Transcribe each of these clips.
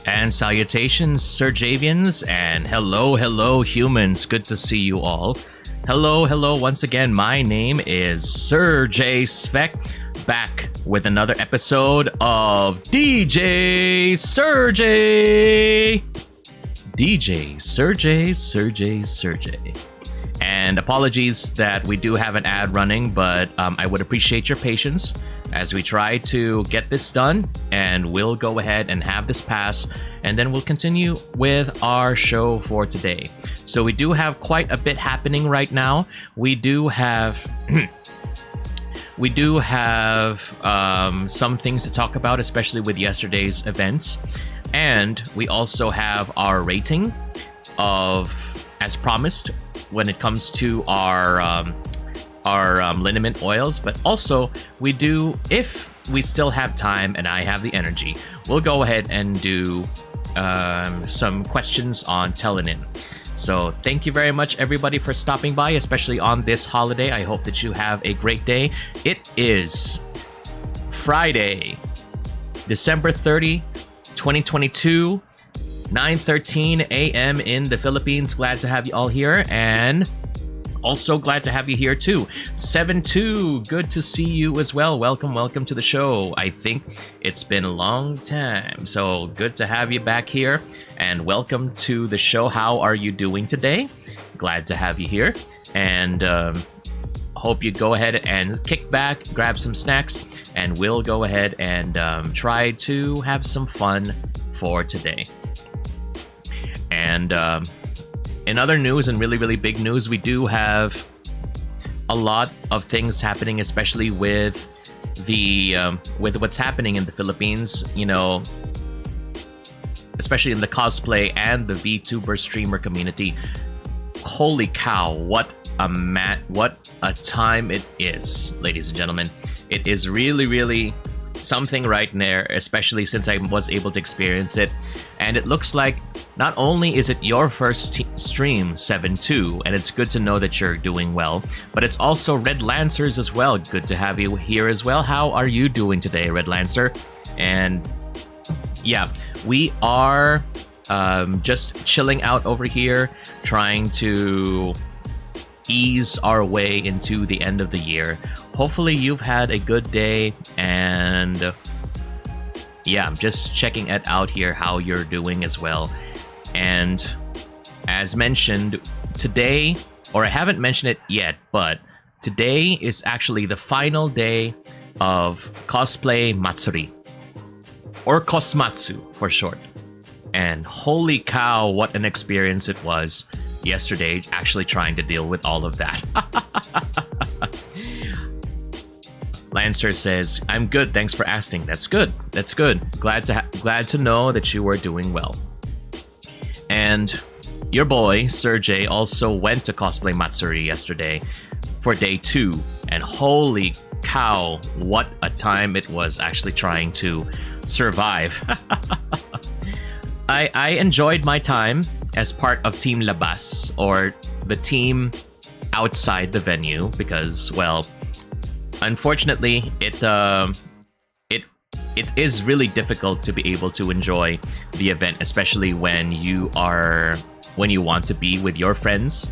And salutations, Serjavians, and hello, humans. Good to see you all. Hello, once again. My name is Serjay Svek, back with another episode of DJ Serjay. DJ Serjay. And apologies that we do have an ad running, but I would appreciate your patience as we try to get this done, and we'll go ahead and have this pass, and then we'll continue with our show for today. So we do have quite a bit happening right now. We do have some things to talk about, especially with yesterday's events, and we also have our rating of, as promised, when it comes to our liniment oils, but also we do, if we still have time and I have the energy, we'll go ahead and do some questions on Telenin. So thank you very much, everybody, for stopping by, especially on this holiday. I hope that you have a great day. It is Friday, December 30, 2022, 9:13 a.m. in the Philippines. Glad to have you all here, and also glad to have you here too. 7-2, good to see you as well. Welcome to the show. I think it's been a long time, so good to have you back here, and welcome to the show. How are you doing today? Glad to have you here, and hope you go ahead and kick back, grab some snacks, and we'll go ahead and try to have some fun for today. And in other news, and really big news, we do have a lot of things happening, especially with the with what's happening in the Philippines, you know, especially in the cosplay and the VTuber streamer community. Holy cow, what a time it is, ladies and gentlemen. It is really something right there, especially since I was able to experience it. And it looks like not only is it your first stream, 7-2, and it's good to know that you're doing well, but it's also Red Lancers as well. Good to have you here as well. How are you doing today, Red Lancer? And yeah, we are just chilling out over here, trying to ease our way into the end of the year. Hopefully you've had a good day, and yeah, I'm just checking it out here, how you're doing as well. And as mentioned, today, or I haven't mentioned it yet, but today is actually the final day of Cosplay Matsuri, or Cosmatsu for short. And holy cow, what an experience it was yesterday, actually trying to deal with all of that. Lancer says, "I'm good, thanks for asking." That's good. Glad to know that you are doing well. And your boy Serjay also went to Cosplay Matsuri yesterday for day 2, and holy cow, what a time it was actually trying to survive. I enjoyed my time as part of Team Labas, or the team outside the venue, because, well, unfortunately, it is really difficult to be able to enjoy the event, especially when you want to be with your friends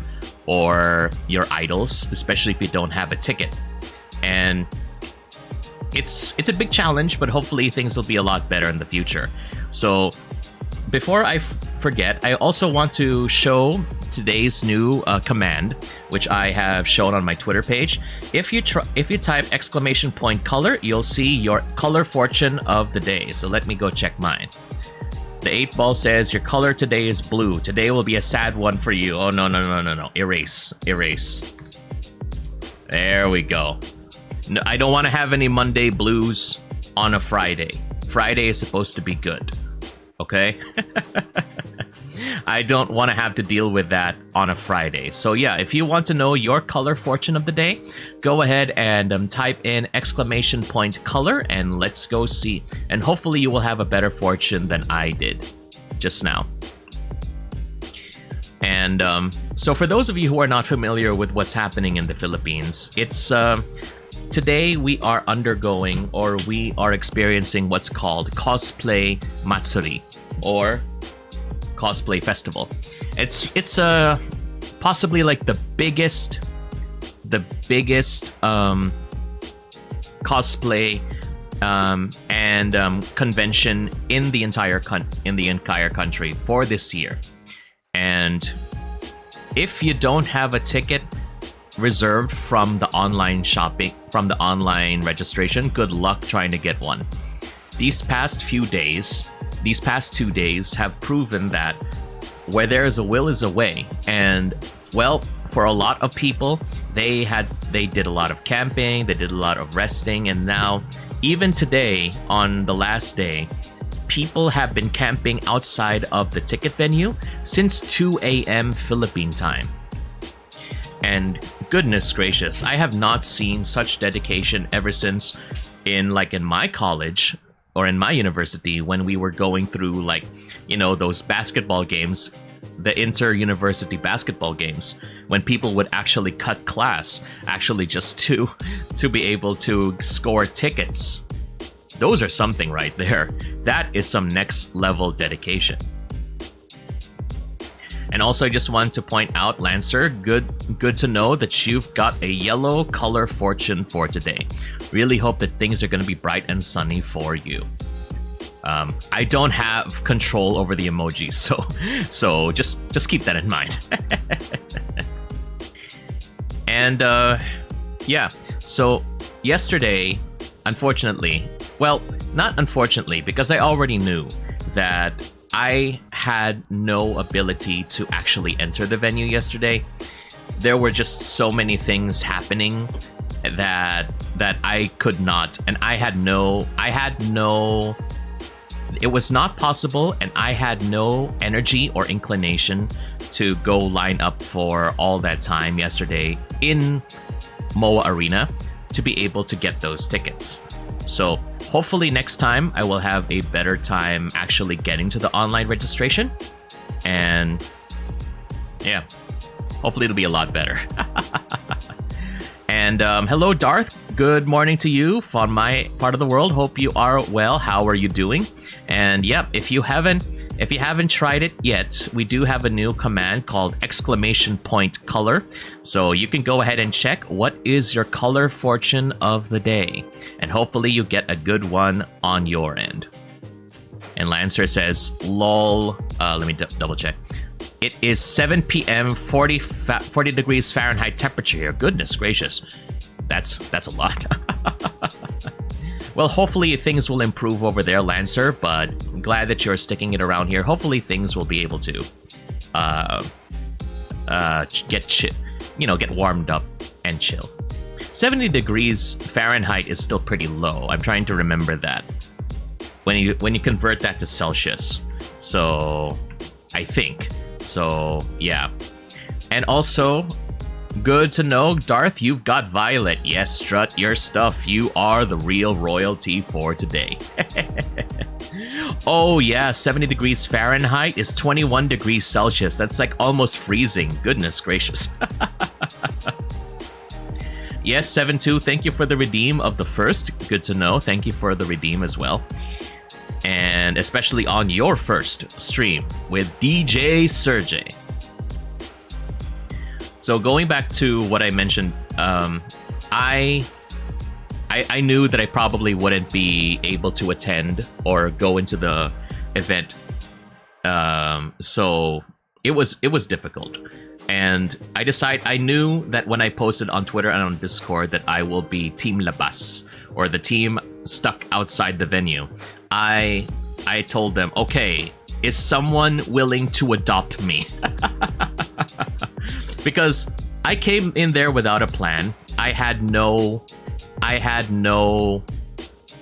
or your idols, especially if you don't have a ticket. And it's a big challenge, but hopefully things will be a lot better in the future. So before I forget, I also want to show today's new command, which I have shown on my Twitter page. If you type !color, you'll see your color fortune of the day. So let me go check mine. The 8-ball says your color today is blue. Today will be a sad one for you. Oh, no. Erase. There we go. No, I don't want to have any Monday blues on a Friday. Friday is supposed to be good. Okay? I don't want to have to deal with that on a Friday. So yeah, if you want to know your color fortune of the day, go ahead and type in !color and let's go see. And hopefully you will have a better fortune than I did just now. And so for those of you who are not familiar with what's happening in the Philippines, it's today we are undergoing, or we are experiencing, what's called Cosplay Matsuri, or Cosplay Festival. It's possibly like the biggest cosplay and convention in the entire country for this year. And if you don't have a ticket reserved from the online registration, good luck trying to get one. These past 2 days have proven that where there is a will is a way. And, well, for a lot of people, they did a lot of camping, they did a lot of resting, and now, even today, on the last day, people have been camping outside of the ticket venue since 2 a.m. Philippine time. And goodness gracious, I have not seen such dedication ever since in my college or in my university, when we were going through, those basketball games, the inter-university basketball games, when people would actually cut class just to be able to score tickets. Those are something right there. That is some next level dedication. And also, I just wanted to point out, Lancer, good to know that you've got a yellow color fortune for today. Really hope that things are going to be bright and sunny for you. I don't have control over the emojis, so just keep that in mind. And yeah, so yesterday, unfortunately, well, not unfortunately, because I already knew that I had no ability to actually enter the venue yesterday. There were just so many things happening that I could not, and it was not possible, and I had no energy or inclination to go line up for all that time yesterday in MOA Arena to be able to get those tickets. So hopefully next time I will have a better time actually getting to the online registration. And yeah, hopefully it'll be a lot better. And hello, Darth. Good morning to you from my part of the world. Hope you are well. How are you doing? And yep, if you haven't tried it yet, we do have a new command called !color. So you can go ahead and check what is your color fortune of the day, and hopefully you get a good one on your end. And Lancer says, lol. Let me double check. It is 7 p.m. 40 degrees Fahrenheit temperature here. Goodness gracious. That's a lot. Well, hopefully things will improve over there, Lancer, but I'm glad that you're sticking it around here. Hopefully things will be able to get warmed up and chill. 70 degrees Fahrenheit is still pretty low. I'm trying to remember that when you convert that to Celsius. So I think so, yeah. And also, good to know, Darth, you've got Violet. Yes, strut your stuff. You are the real royalty for today. Oh yeah, 70 degrees Fahrenheit is 21 degrees Celsius. That's like almost freezing. Goodness gracious. Yes, 7-2, thank you for the redeem of the first. Good to know. Thank you for the redeem as well. And especially on your first stream with DJ Serjay. So going back to what I mentioned, I knew that I probably wouldn't be able to attend or go into the event. So it was difficult. And I knew that when I posted on Twitter and on Discord that I will be Team Labas, or the team stuck outside the venue. I told them, okay, is someone willing to adopt me? Because I came in there without a plan. I had no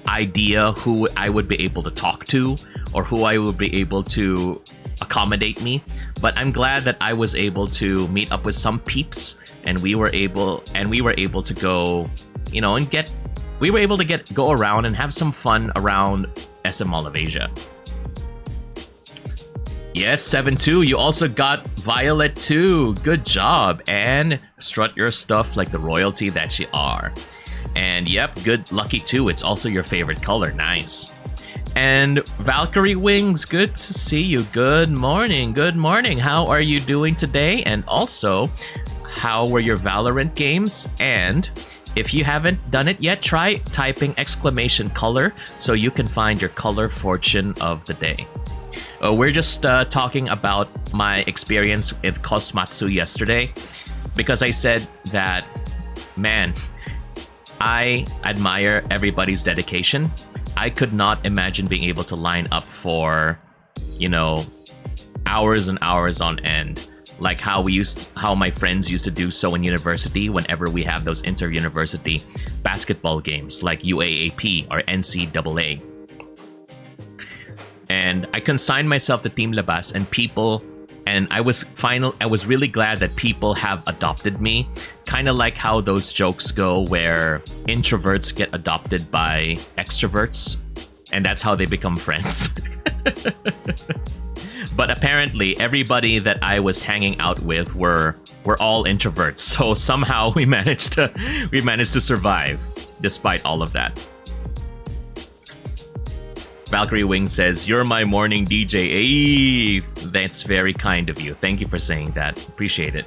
idea who I would be able to talk to or who I would be able to accommodate me. But I'm glad that I was able to meet up with some peeps, and we were able to go, you know, and go around and have some fun around SM Mall of Asia. Yes, 7-2, you also got Violet too. Good job, and strut your stuff like the royalty that you are. And yep, good, lucky too. It's also your favorite color. Nice. And Valkyrie Wings, good to see you. Good morning. Good morning. How are you doing today? And also, how were your Valorant games? And if you haven't done it yet, try typing !color so you can find your color fortune of the day. We're just talking about my experience with Cosmatsu yesterday, because I said that, man, I admire everybody's dedication. I could not imagine being able to line up for, you know, hours and hours on end, like how my friends used to do so in university whenever we have those inter-university basketball games like UAAP or NCAA. And I consigned myself to Team Labas, and I was really glad that people have adopted me. Kind of like how those jokes go where introverts get adopted by extroverts, and that's how they become friends. But apparently everybody that I was hanging out with were all introverts, so somehow we managed to survive despite all of that. Valkyrie Wing says, "You're my morning DJ." Hey, that's very kind of you. Thank you for saying that. Appreciate it.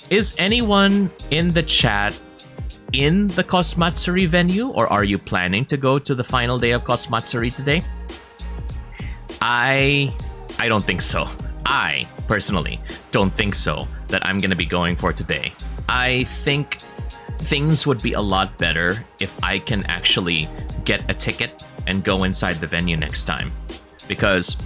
Is anyone in the chat in the Cosmatsuri venue, or are you planning to go to the final day of Cosmatsuri today? I don't think so. I personally don't think so that I'm gonna be going for today. I think things would be a lot better if I can actually get a ticket and go inside the venue next time, because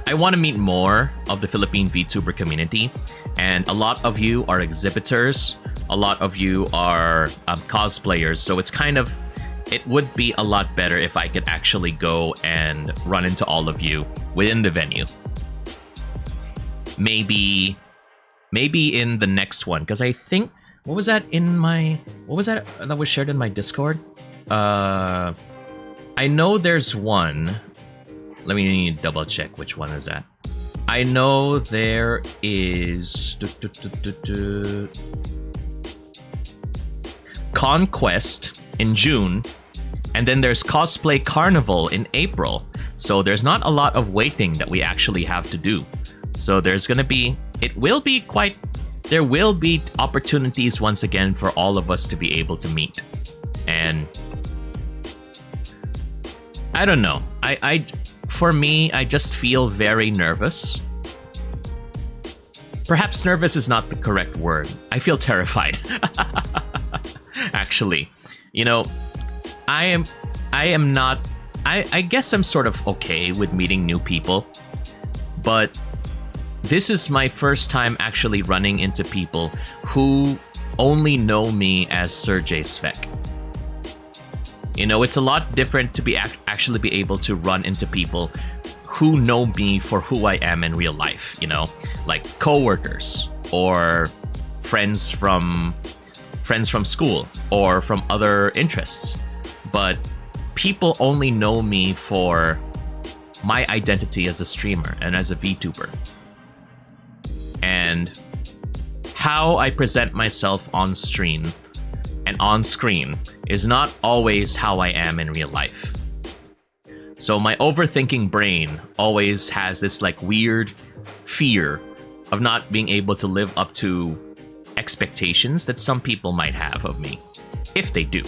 I want to meet more of the Philippine VTuber community, and a lot of you are exhibitors, a lot of you are cosplayers, so it would be a lot better if I could actually go and run into all of you within the venue. Maybe in the next one, because I think, what was that that was shared in my Discord? I know there's one. Let me double check which one is that. I know there is Conquest in June, and then there's Cosplay Carnival in April. So there's not a lot of waiting that we actually have to do. So there will be opportunities once again for all of us to be able to meet. And I don't know. For me, I just feel very nervous. Perhaps nervous is not the correct word. I feel terrified. Actually, you know, I guess I'm sort of okay with meeting new people, but this is my first time actually running into people who only know me as Serjay Svek. You know, it's a lot different to actually be able to run into people who know me for who I am in real life, you know, like coworkers or friends from school or from other interests. But people only know me for my identity as a streamer and as a VTuber. And how I present myself on stream and on screen is not always how I am in real life. So my overthinking brain always has this like weird fear of not being able to live up to expectations that some people might have of me, if they do.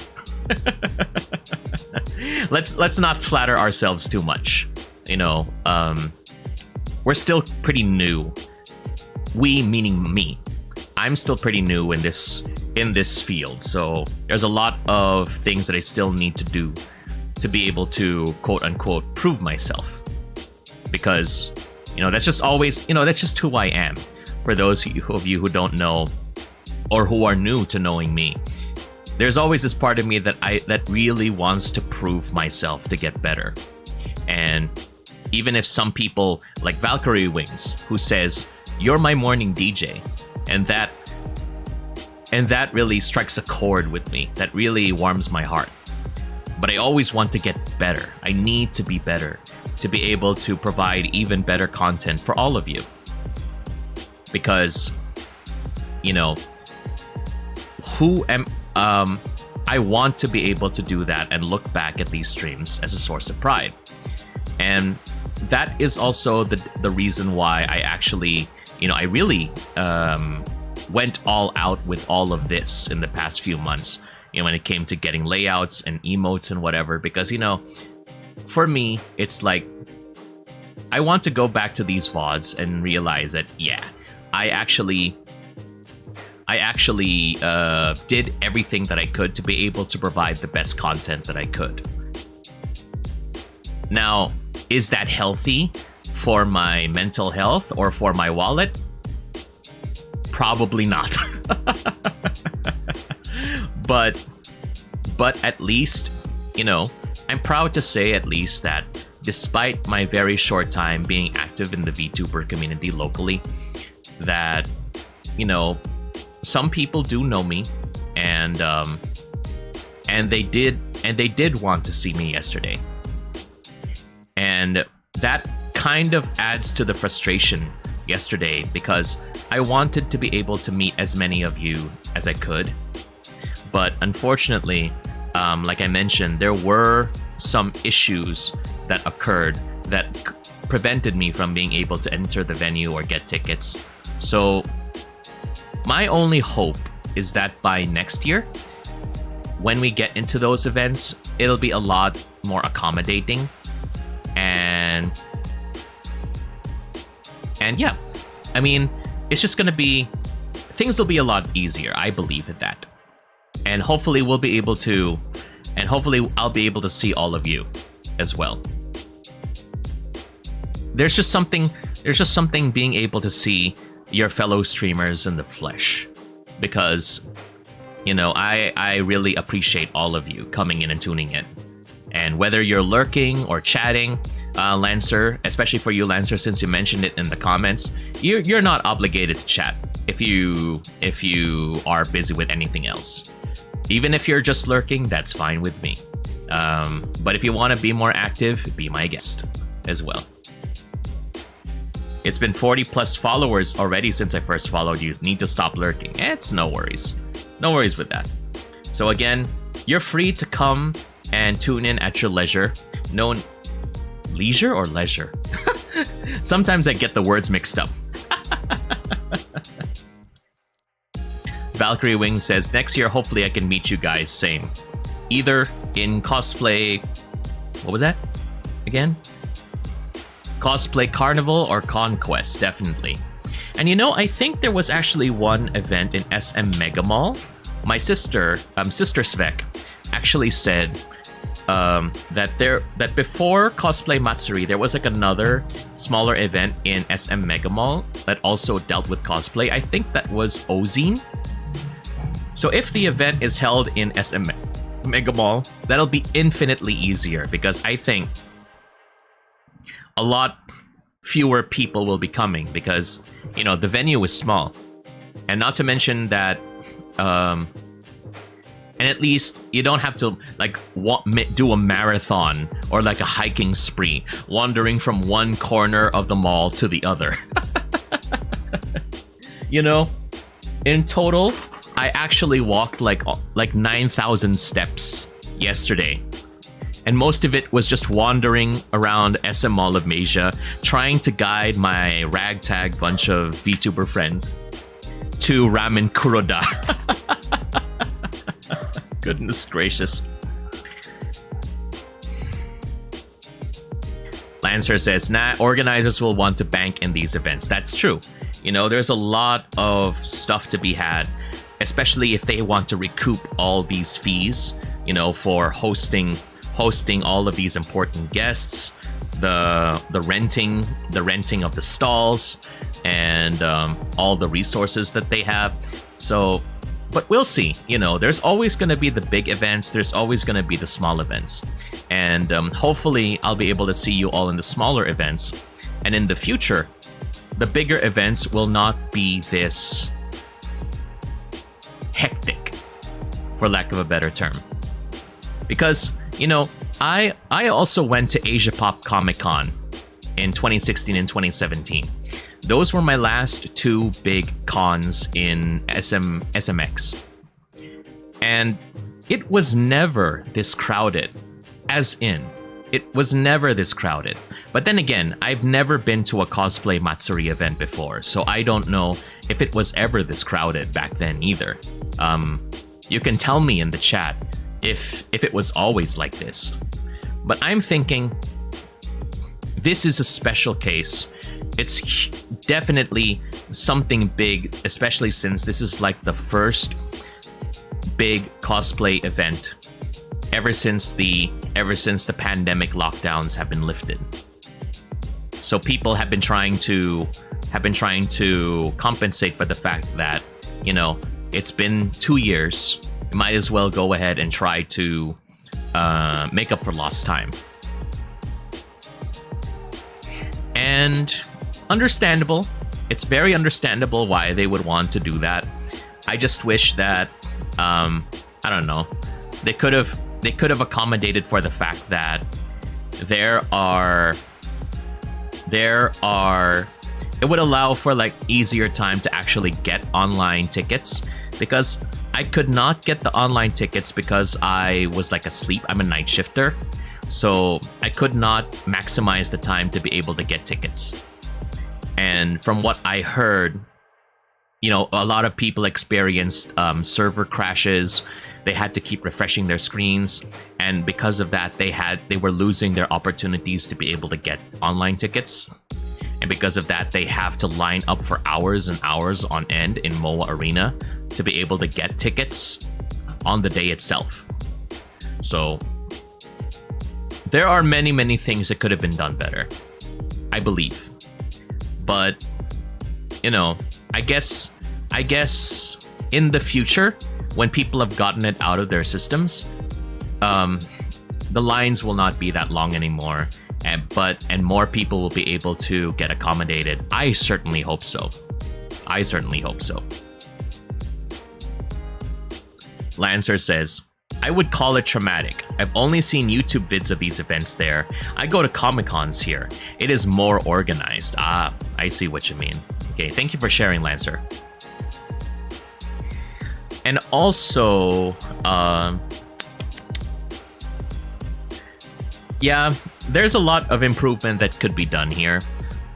Let's not flatter ourselves too much. You know, we're still pretty new. We meaning me. I'm still pretty new in this field, so there's a lot of things that I still need to do to be able to quote unquote prove myself. Because, you know, that's just always, you know, that's just who I am. For those of you who don't know or who are new to knowing me, there's always this part of me that really wants to prove myself to get better. And even if some people like Valkyrie Wings, who says, "You're my morning DJ," and that really strikes a chord with me. That really warms my heart. But I always want to get better. I need to be better to be able to provide even better content for all of you. Because, you know, I want to be able to do that and look back at these streams as a source of pride. And that is also the reason why I actually, you know, I really went all out with all of this in the past few months, you know, when it came to getting layouts and emotes and whatever, because, you know, for me, it's like, I want to go back to these VODs and realize that, yeah, I actually did everything that I could to be able to provide the best content that I could. Now, is that healthy for my mental health or for my wallet? Probably not. But at least, you know, I'm proud to say at least that despite my very short time being active in the VTuber community locally, that, you know, some people do know me, and they did want to see me yesterday. And that kind of adds to the frustration yesterday, because I wanted to be able to meet as many of you as I could. But unfortunately, like I mentioned, there were some issues that occurred that prevented me from being able to enter the venue or get tickets. So my only hope is that by next year, when we get into those events, it'll be a lot more accommodating. And yeah, I mean, it's just gonna be, things will be a lot easier. I believe in that. And hopefully we'll be able to, and hopefully I'll be able to see all of you as well. There's just something being able to see your fellow streamers in the flesh, because, you know, I really appreciate all of you coming in and tuning in. And whether you're lurking or chatting, Lancer, especially for you, Lancer, since you mentioned it in the comments, you're not obligated to chat if you are busy with anything else. Even if you're just lurking, that's fine with me. But if you want to be more active, be my guest as well. It's been 40 plus followers already since I first followed you. Need to stop lurking. It's no worries. No worries with that. So again, you're free to come and tune in at your leisure. Leisure or leisure? Sometimes I get the words mixed up. Valkyrie Wings says, next year, hopefully I can meet you guys. Same. Either in cosplay... What was that? Again? Cosplay Carnival or Conquest, definitely. And you know, I think there was actually one event in SM Mega Mall. My sister Svek, actually said that before Cosplay Matsuri, there was like another smaller event in SM Mega Mall that also dealt with cosplay. I think that was Ozine. So if the event is held in SM Mega Mall, that'll be infinitely easier, because I think a lot fewer people will be coming, because, you know, the venue is small. And not to mention that And at least you don't have to like do a marathon or like a hiking spree, wandering from one corner of the mall to the other. You know, in total, I actually walked like 9,000 steps yesterday. And most of it was just wandering around SM Mall of Asia, trying to guide my ragtag bunch of VTuber friends to Ramen Kuroda. Goodness gracious. Lancer says, nah, organizers will want to bank in these events. That's true. You know, there's a lot of stuff to be had, especially if they want to recoup all these fees, you know, for hosting all of these important guests, the renting of the stalls, and all the resources that they have. So, but we'll see. You know, there's always going to be the big events. There's always going to be the small events. And hopefully I'll be able to see you all in the smaller events. And in the future, the bigger events will not be this hectic, for lack of a better term. Because, you know, I also went to Asia Pop Comic Con in 2016 and 2017. Those were my last two big cons in SMX. And it was never this crowded. As in, it was never this crowded. But then again, I've never been to a cosplay Matsuri event before, so I don't know if it was ever this crowded back then either. You can tell me in the chat if it was always like this. But I'm thinking this is a special case. It's definitely something big, especially since this is like the first big cosplay event ever since the pandemic lockdowns have been lifted. So people have been trying to compensate for the fact that, you know, it's been 2 years. You might as well go ahead and try to make up for lost time. And understandable. It's very understandable why they would want to do that. I just wish that I don't know, they could have accommodated for the fact that there are it would allow for like easier time to actually get online tickets, because I could not get the online tickets because I was like asleep. I'm a night shifter, so I could not maximize the time to be able to get tickets. And from what I heard, you know, a lot of people experienced server crashes. They had to keep refreshing their screens, and because of that, they were losing their opportunities to be able to get online tickets. And because of that, they have to line up for hours and hours on end in MOA Arena to be able to get tickets on the day itself. So there are many, many things that could have been done better, I believe. But, you know, I guess in the future, when people have gotten it out of their systems, the lines will not be that long anymore, and more people will be able to get accommodated. I certainly hope so. Lancer says, I would call it traumatic. I've only seen YouTube vids of these events there. I go to Comic-Cons here. It is more organized. Ah, I see what you mean. Okay, thank you for sharing, Lancer. And also, yeah, there's a lot of improvement that could be done here.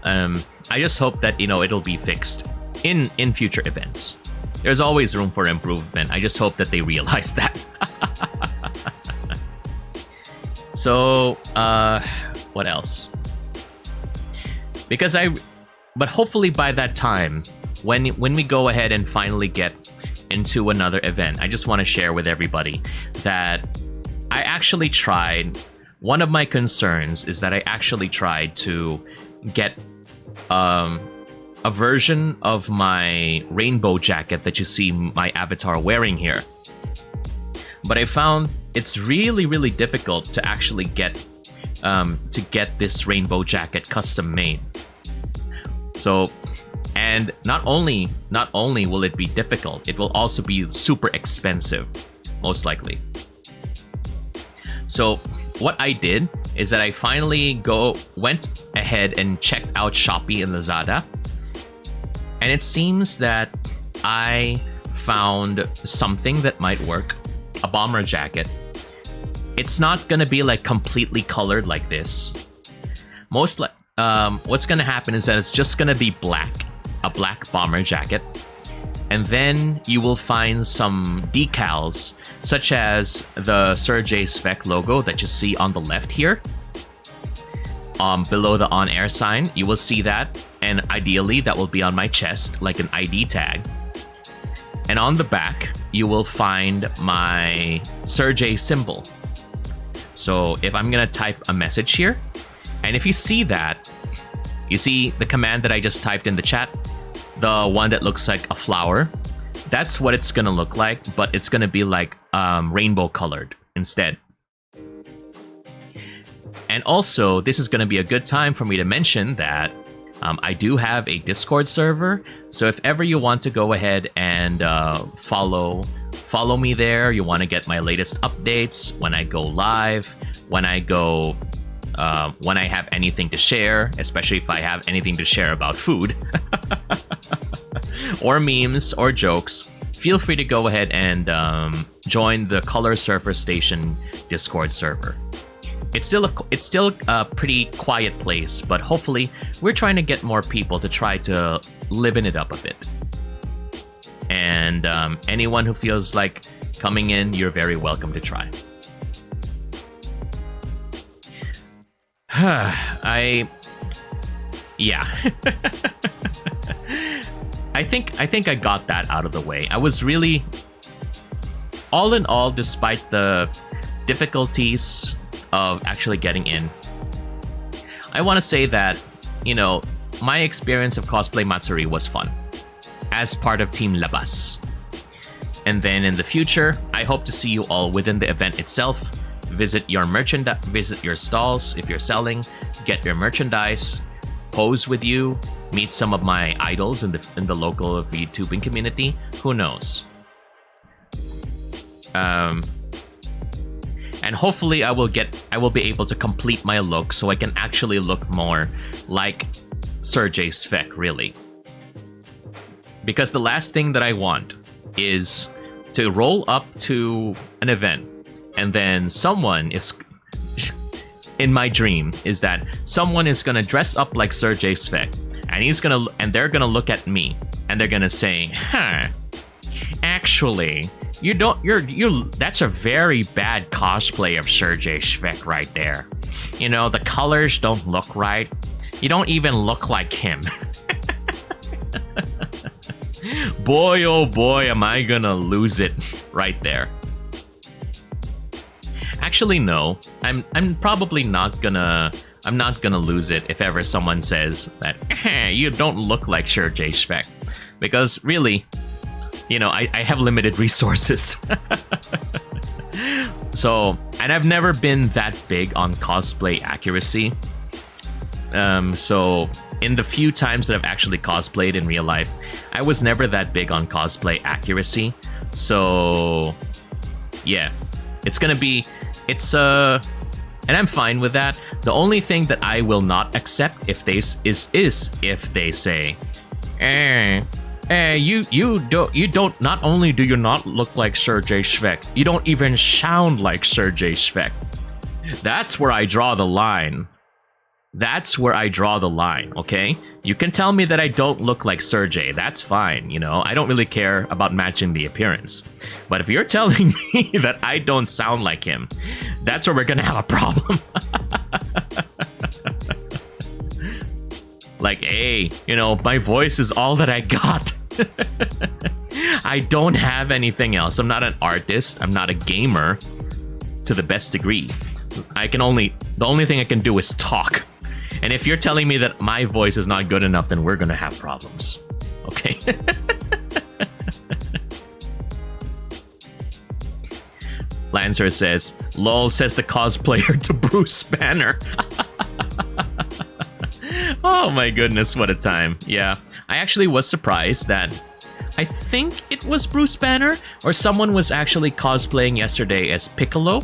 I just hope that, you know, it'll be fixed in future events. There's always room for improvement. I just hope that they realize that. So, what else? But hopefully by that time, when we go ahead and finally get into another event, I just want to share with everybody that I actually tried. One of my concerns is that I actually tried to get a version of my rainbow jacket that you see my avatar wearing here. But I found it's really, really difficult to actually get this rainbow jacket custom made. So, and not only will it be difficult, it will also be super expensive. most likely. So what I did is that I finally went ahead and checked out Shopee and Lazada, and it seems that I found something that might work. A bomber jacket. It's not gonna be like completely colored like this. What's gonna happen is that it's just gonna be black, a black bomber jacket, and then you will find some decals, such as the Serjay Svek logo that you see on the left here. Below the on-air sign, you will see that, and ideally that will be on my chest, like an ID tag. And on the back, you will find my Serjay symbol. So if I'm gonna type a message here, and if you see that, you see the command that I just typed in the chat, the one that looks like a flower, that's what it's gonna look like, but it's gonna be like rainbow colored instead. And also, this is gonna be a good time for me to mention that I do have a Discord server, so if ever you want to go ahead and follow me there, you want to get my latest updates when I go live, when I have anything to share, especially if I have anything to share about food, or memes or jokes, feel free to go ahead and join the Color Surfer Station Discord server. It's still a pretty quiet place, but hopefully we're trying to get more people to try to liven it up a bit. And anyone who feels like coming in, you're very welcome to try. Yeah. I think I got that out of the way. I was really, all in all, despite the difficulties of actually getting in, I want to say that, you know, my experience of Cosplay Matsuri was fun as part of Team Labas. And then in the future, I hope to see you all within the event itself. Visit your visit your stalls if you're selling, get your merchandise, pose with you, meet some of my idols in the local VTubing community. Who knows? And hopefully I will be able to complete my look so I can actually look more like Serjay Svek, really. Because the last thing that I want is to roll up to an event and then someone is, in my dream, is that someone is gonna dress up like Serjay Svek, and they're gonna look at me and they're gonna say, "Huh, actually, that's a very bad cosplay of Serjay Svek right there. You know, the colors don't look right. You don't even look like him." Boy, oh boy, am I gonna lose it right there. Actually, no. I'm probably not gonna lose it if ever someone says that you don't look like Serjay Svek, because really, you know, I have limited resources. So, and I've never been that big on cosplay accuracy. So in the few times that I've actually cosplayed in real life, I was never that big on cosplay accuracy. So yeah, and I'm fine with that. The only thing that I will not accept if they say, you don't, not only do you not look like Serjay Svek, you don't even sound like Serjay Svek. That's where I draw the line. That's where I draw the line, okay? You can tell me that I don't look like Serjay. That's fine, you know? I don't really care about matching the appearance. But if you're telling me that I don't sound like him, that's where we're gonna have a problem. Like, hey, you know, my voice is all that I got. I don't have anything else. I'm not an artist. I'm not a gamer to the best degree. The only thing I can do is talk. And if you're telling me that my voice is not good enough, then we're gonna have problems. Okay? Lancer says, lol, says the cosplayer to Bruce Banner. Oh my goodness, what a time. Yeah, I actually was surprised that I think it was Bruce Banner, or someone was actually cosplaying yesterday as Piccolo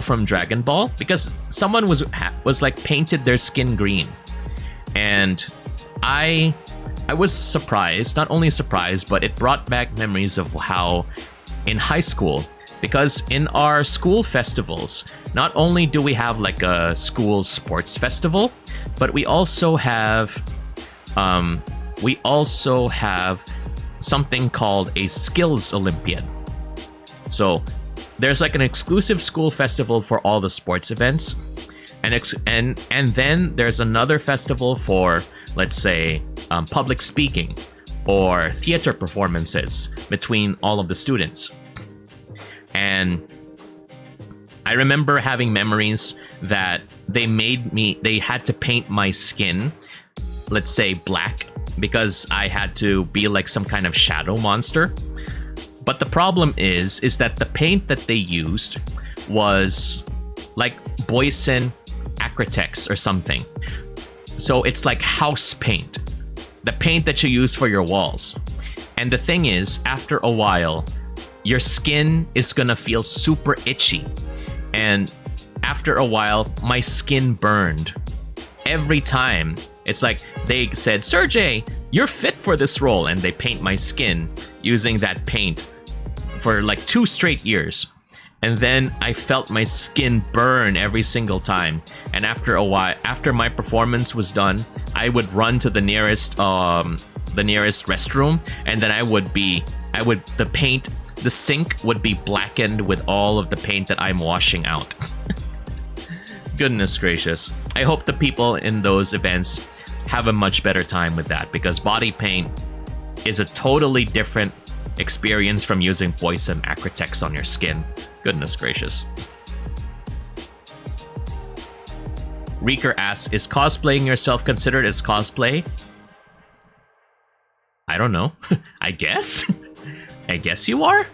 from Dragon Ball, because someone was like painted their skin green, and I was surprised. Not only surprised, but it brought back memories of how in high school, because in our school festivals, not only do we have like a school sports festival, but we also have something called a skills Olympiad. So there's like an exclusive school festival for all the sports events, and then there's another festival for, let's say, public speaking or theater performances between all of the students. And I remember having memories that they had to paint my skin, let's say, black, because I had to be like some kind of shadow monster. But the problem is that the paint that they used was like Boysen Acrytex or something. So it's like house paint, the paint that you use for your walls. And the thing is, after a while, your skin is gonna feel super itchy. And after a while, my skin burned. Every time, it's like they said, Serjay, you're fit for this role. And they paint my skin using that paint for like 2 straight years. And then I felt my skin burn every single time. And after a while, after my performance was done, I would run to the nearest restroom, and then the sink would be blackened with all of the paint that I'm washing out. Goodness gracious. I hope the people in those events have a much better time with that, because body paint is a totally different experience from using Boysen Acrytex on your skin. Goodness gracious. Reeker asks, is cosplaying yourself considered as cosplay? I don't know. I guess? I guess you are?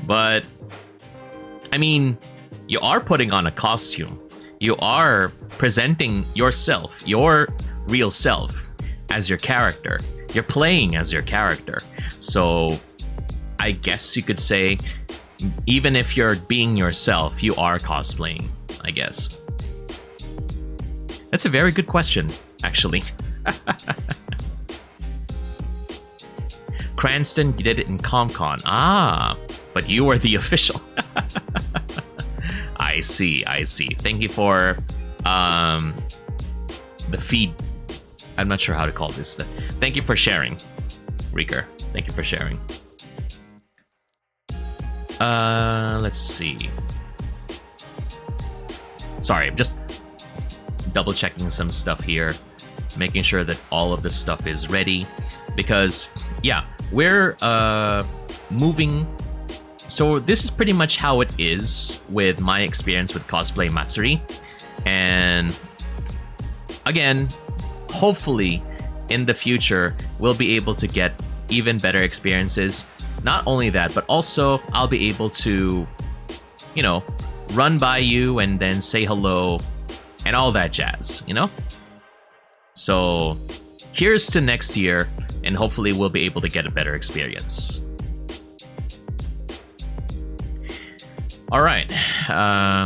But, I mean, you are putting on a costume. You are presenting yourself, your real self, as your character. You're playing as your character. So, I guess you could say, even if you're being yourself, you are cosplaying, I guess. That's a very good question, actually. Cranston did it in ComCon. Ah, but you were the official. I see. Thank you for the feed. I'm not sure how to call this. Thank you for sharing, Reeker. Thank you for sharing. Let's see. Sorry, I'm just double checking some stuff here, making sure that all of this stuff is ready, because yeah, we're moving. So this is pretty much how it is with my experience with Cosplay Matsuri. And again, hopefully in the future, we'll be able to get even better experiences. Not only that, but also I'll be able to, you know, run by you and then say hello and all that jazz, you know? So here's to next year, and hopefully we'll be able to get a better experience. All right,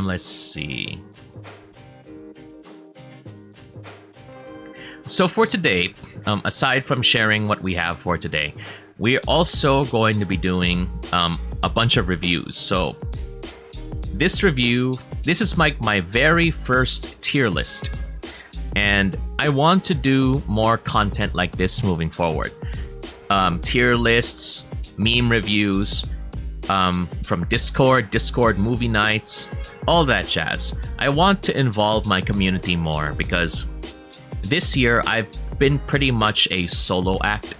let's see. So for today, aside from sharing what we have for today, we're also going to be doing a bunch of reviews. So this is my very first tier list. And I want to do more content like this moving forward. Tier lists, meme reviews, from Discord movie nights, all that jazz. I want to involve my community more, because this year I've been pretty much a solo act,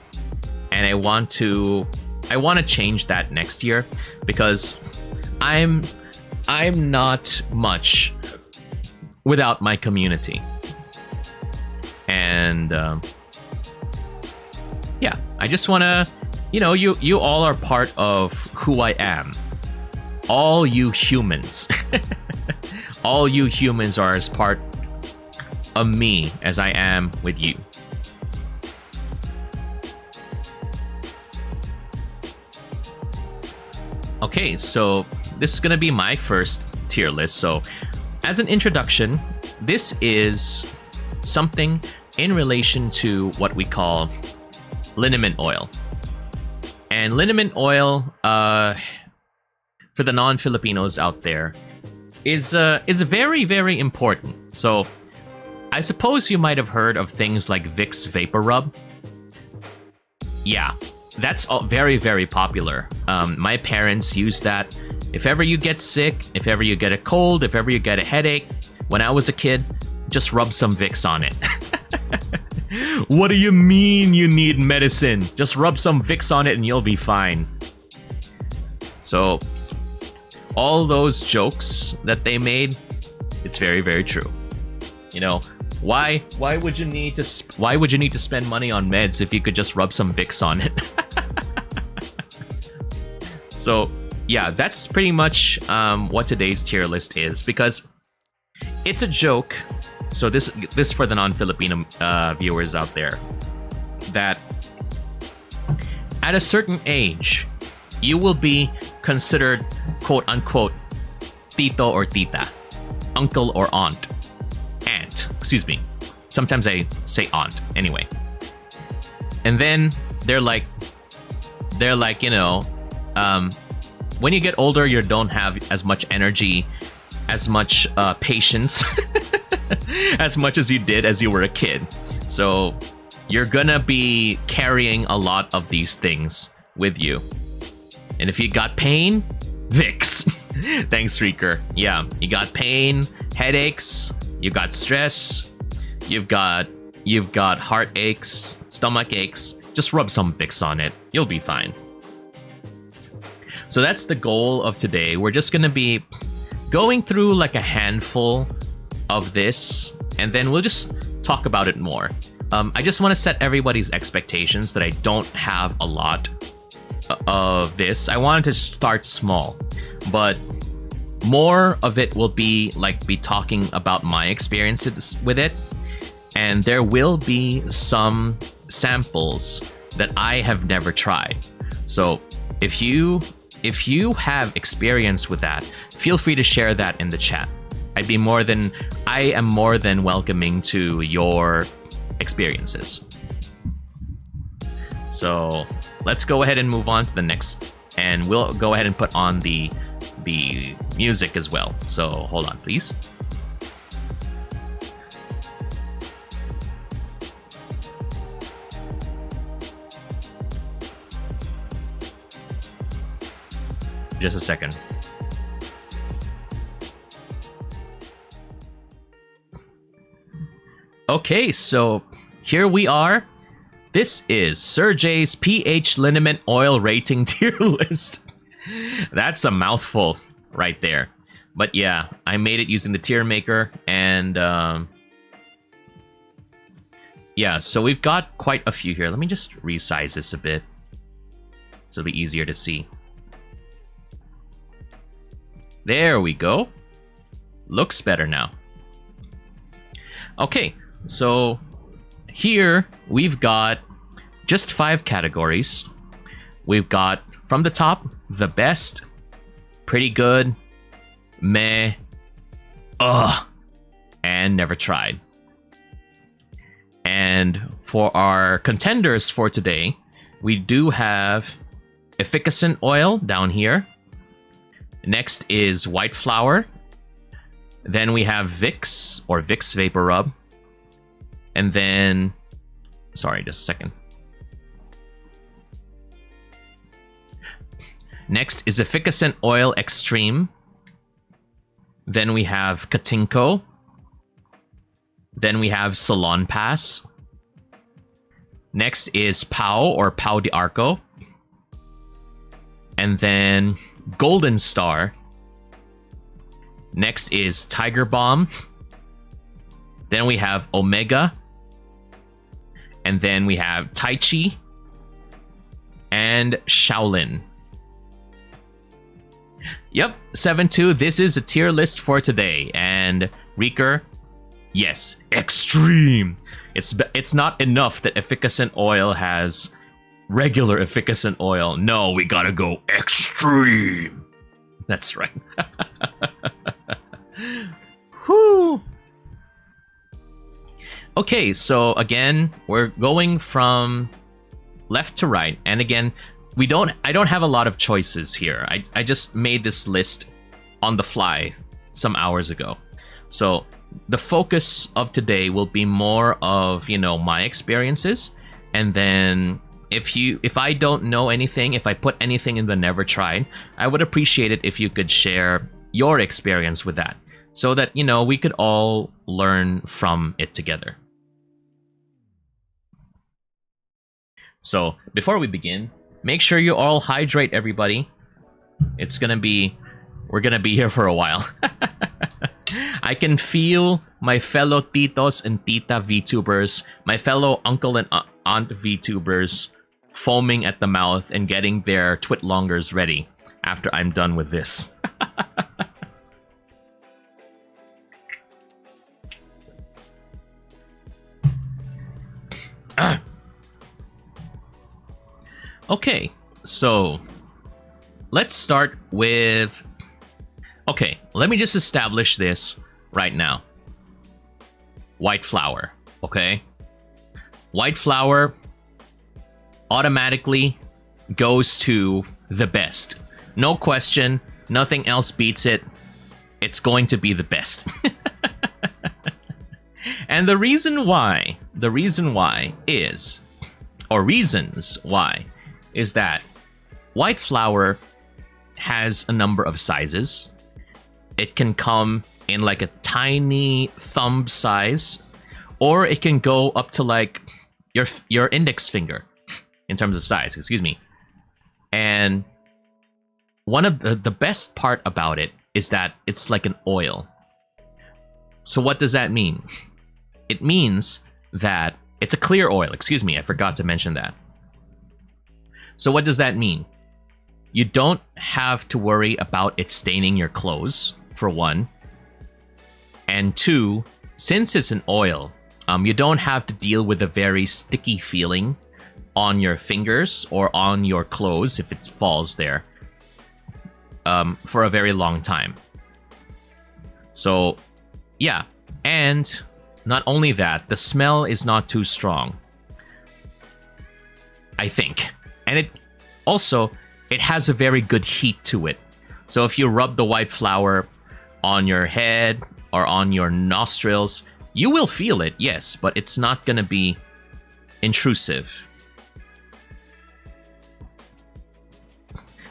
and I want to change that next year, because I'm not much without my community. And yeah, I just want to, you know, you all are part of who I am. All you humans. All you humans are as part of me as I am with you. Okay, so this is gonna be my first tier list. So, as an introduction, this is something in relation to what we call liniment oil. And liniment oil, for the non-Filipinos out there, is very, very important. So, I suppose you might have heard of things like Vicks Vapor Rub. Yeah, that's very, very popular. My parents use that. If ever you get sick, if ever you get a cold, if ever you get a headache, when I was a kid, just rub some Vicks on it. What do you mean you need medicine? Just rub some Vicks on it and you'll be fine. So, all those jokes that they made, it's very, very true. You know, why would you need to spend money on meds if you could just rub some Vicks on it? So, yeah, that's pretty much what today's tier list is, because it's a joke. So this for the non-Filipino viewers out there, that at a certain age, you will be considered quote-unquote tito or tita, uncle or aunt. Excuse me. Sometimes I say aunt. Anyway. And then they're like, you know, when you get older, you don't have as much energy, as much patience, as much as you did as you were a kid. So you're gonna be carrying a lot of these things with you. And if you got pain, Vicks. Thanks, Reeker. Yeah, you got pain, headaches, you got stress, you've got heart aches, stomach aches. Just rub some Vicks on it. You'll be fine. So that's the goal of today. We're just gonna be going through like a handful of this, and then we'll just talk about it more. I just want to set everybody's expectations that I don't have a lot of this. I wanted to start small, but more of it will be talking about my experiences with it, and there will be some samples that I have never tried. So if you have experience with that, feel free to share that in the chat. I am more than welcoming to your experiences. So let's go ahead and move on to the next, and we'll go ahead and put on the music as well. So hold on, please. Just a second. Okay, so here we are. This is Serjay's pH liniment oil rating tier list. That's a mouthful right there. But yeah, I made it using the tier maker, and yeah, so we've got quite a few here. Let me just resize this a bit so it'll be easier to see. There we go. Looks better now. Okay, so here we've got just 5 categories. We've got from the top, the best, pretty good, meh, and never tried. And for our contenders for today, we do have efficacent oil down here. Next is white flour. Then we have Vicks, or Vicks Vapor Rub. And then, sorry, just a second. Next is efficacent oil extreme. Then we have Katinko. Then we have Salon Pass. Next is Pau, or Pau de Arco. And then Golden Star. Next is Tiger Bomb. Then we have Omega. And then we have Tai Chi. And Shaolin. Yep, 7-2. This is a tier list for today. And Reeker, yes, extreme. It's not enough that efficacent oil has regular efficacent oil. No, we gotta go extreme. That's right. Whew. Okay, so again, we're going from left to right, and again, I don't have a lot of choices here. I just made this list on the fly some hours ago. So the focus of today will be more of, you know, my experiences, and then if I don't know anything, if I put anything in the never tried, I would appreciate it if you could share your experience with that, so that, you know, we could all learn from it together. So before we begin, make sure you all hydrate, everybody. We're gonna be here for a while. I can feel my fellow titos and tita VTubers, my fellow uncle and aunt VTubers foaming at the mouth and getting their twitlongers ready after I'm done with this. Okay, so let's start with... Okay, let me just establish this right now. White flour, okay? White flour automatically goes to the best. No question, nothing else beats it. It's going to be the best. And the reasons why is that white flour has a number of sizes. It can come in like a tiny thumb size, or it can go up to like your index finger in terms of size, excuse me. And one of the best part about it is that it's like an oil. So what does that mean? It means that it's a clear oil, excuse me, I forgot to mention that. So what does that mean? You don't have to worry about it staining your clothes, for one. And two, since it's an oil, you don't have to deal with a very sticky feeling on your fingers or on your clothes if it falls there for a very long time. So, yeah. And not only that, the smell is not too strong, I think. And it has a very good heat to it. So if you rub the white flour on your head or on your nostrils, you will feel it, yes, but it's not going to be intrusive.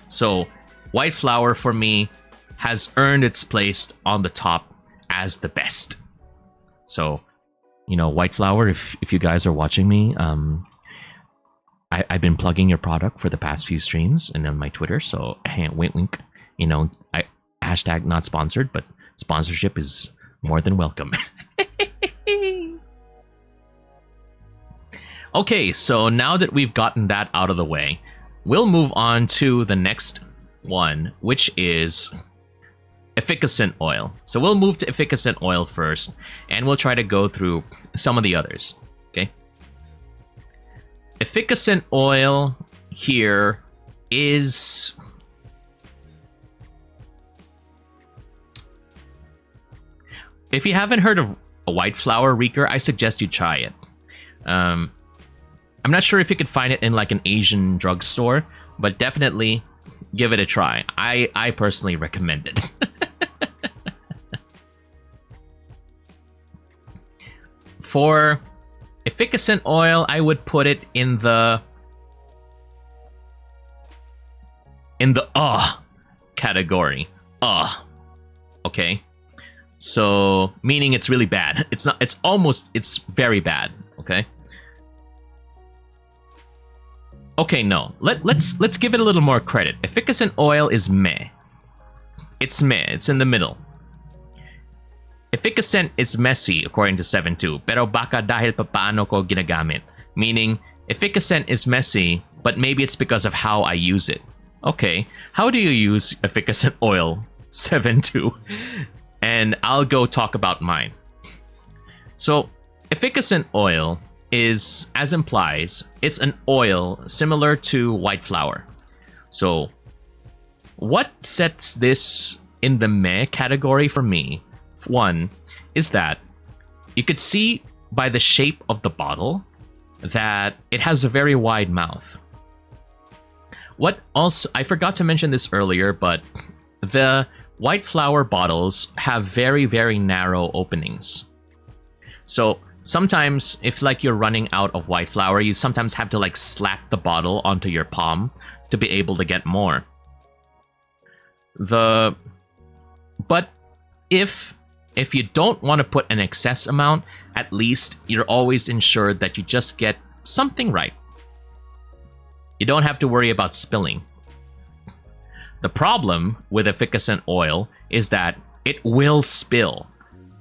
So white flour for me has earned its place on the top as the best. So, you know, white flour, if you guys are watching me, I've been plugging your product for the past few streams and on my Twitter, so wink wink. You know, hashtag not sponsored, but sponsorship is more than welcome. Okay, so now that we've gotten that out of the way, we'll move on to the next one, which is efficacent oil. So we'll move to efficacent oil first, and we'll try to go through some of the others. Okay. Efficacent oil here is... If you haven't heard of a white flour reeker, I suggest you try it. I'm not sure if you could find it in like an Asian drugstore, but definitely give it a try. I personally recommend it. For efficacent oil, I would put it in the category. Okay. So meaning it's really bad. It's very bad, okay? Okay, no. Let's give it a little more credit. Efficacent oil is meh. It's meh. It's in the middle. Efficacent is messy, according to 7.2, pero baka dahil papaano ko ginagamit. Meaning, efficacent is messy, but maybe it's because of how I use it. Okay, how do you use efficacent oil? 7.2. And I'll go talk about mine. So, efficacent oil is, as implies, it's an oil similar to white flour. So, what sets this in the meh category for me, one, is that you could see by the shape of the bottle that it has a very wide mouth. What also, I forgot to mention this earlier, but the white flour bottles have very, very narrow openings. So sometimes if like you're running out of white flour, you sometimes have to like slap the bottle onto your palm to be able to get more. But if you don't want to put an excess amount, at least you're always ensured that you just get something right. You don't have to worry about spilling. The problem with efficacent oil is that it will spill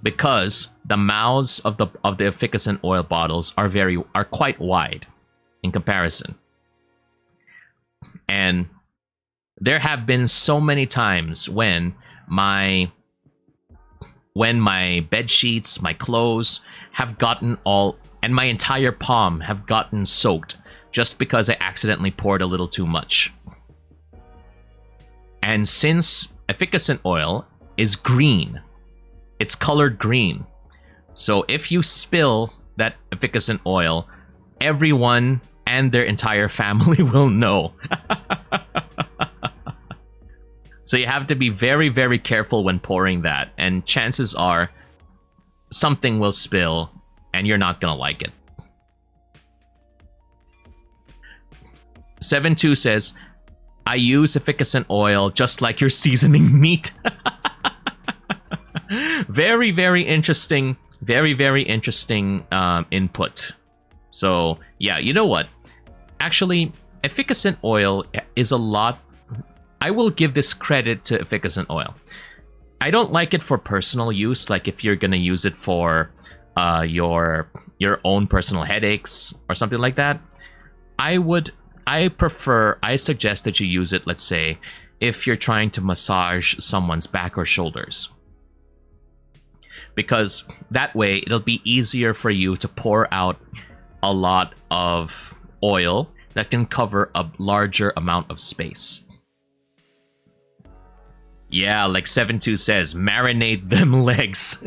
because the mouths of the efficacent oil bottles are quite wide in comparison. And there have been so many times when my bed sheets, my clothes have gotten and my entire palm have gotten soaked just because I accidentally poured a little too much. And since efficacent oil is green, it's colored green. So if you spill that efficacent oil, everyone and their entire family will know. So you have to be very, very careful when pouring that, and chances are something will spill and you're not gonna like it. 72 says, I use efficacent oil just like you're seasoning meat. Very, very interesting. Very, very interesting input. So, yeah, you know what? Actually, efficacent oil is a lot... I will give this credit to efficacent oil. I don't like it for personal use, like if you're gonna use it for your own personal headaches or something like that. I suggest that you use it, let's say, if you're trying to massage someone's back or shoulders. Because that way, it'll be easier for you to pour out a lot of oil that can cover a larger amount of space. Yeah, like 72 says, marinate them legs.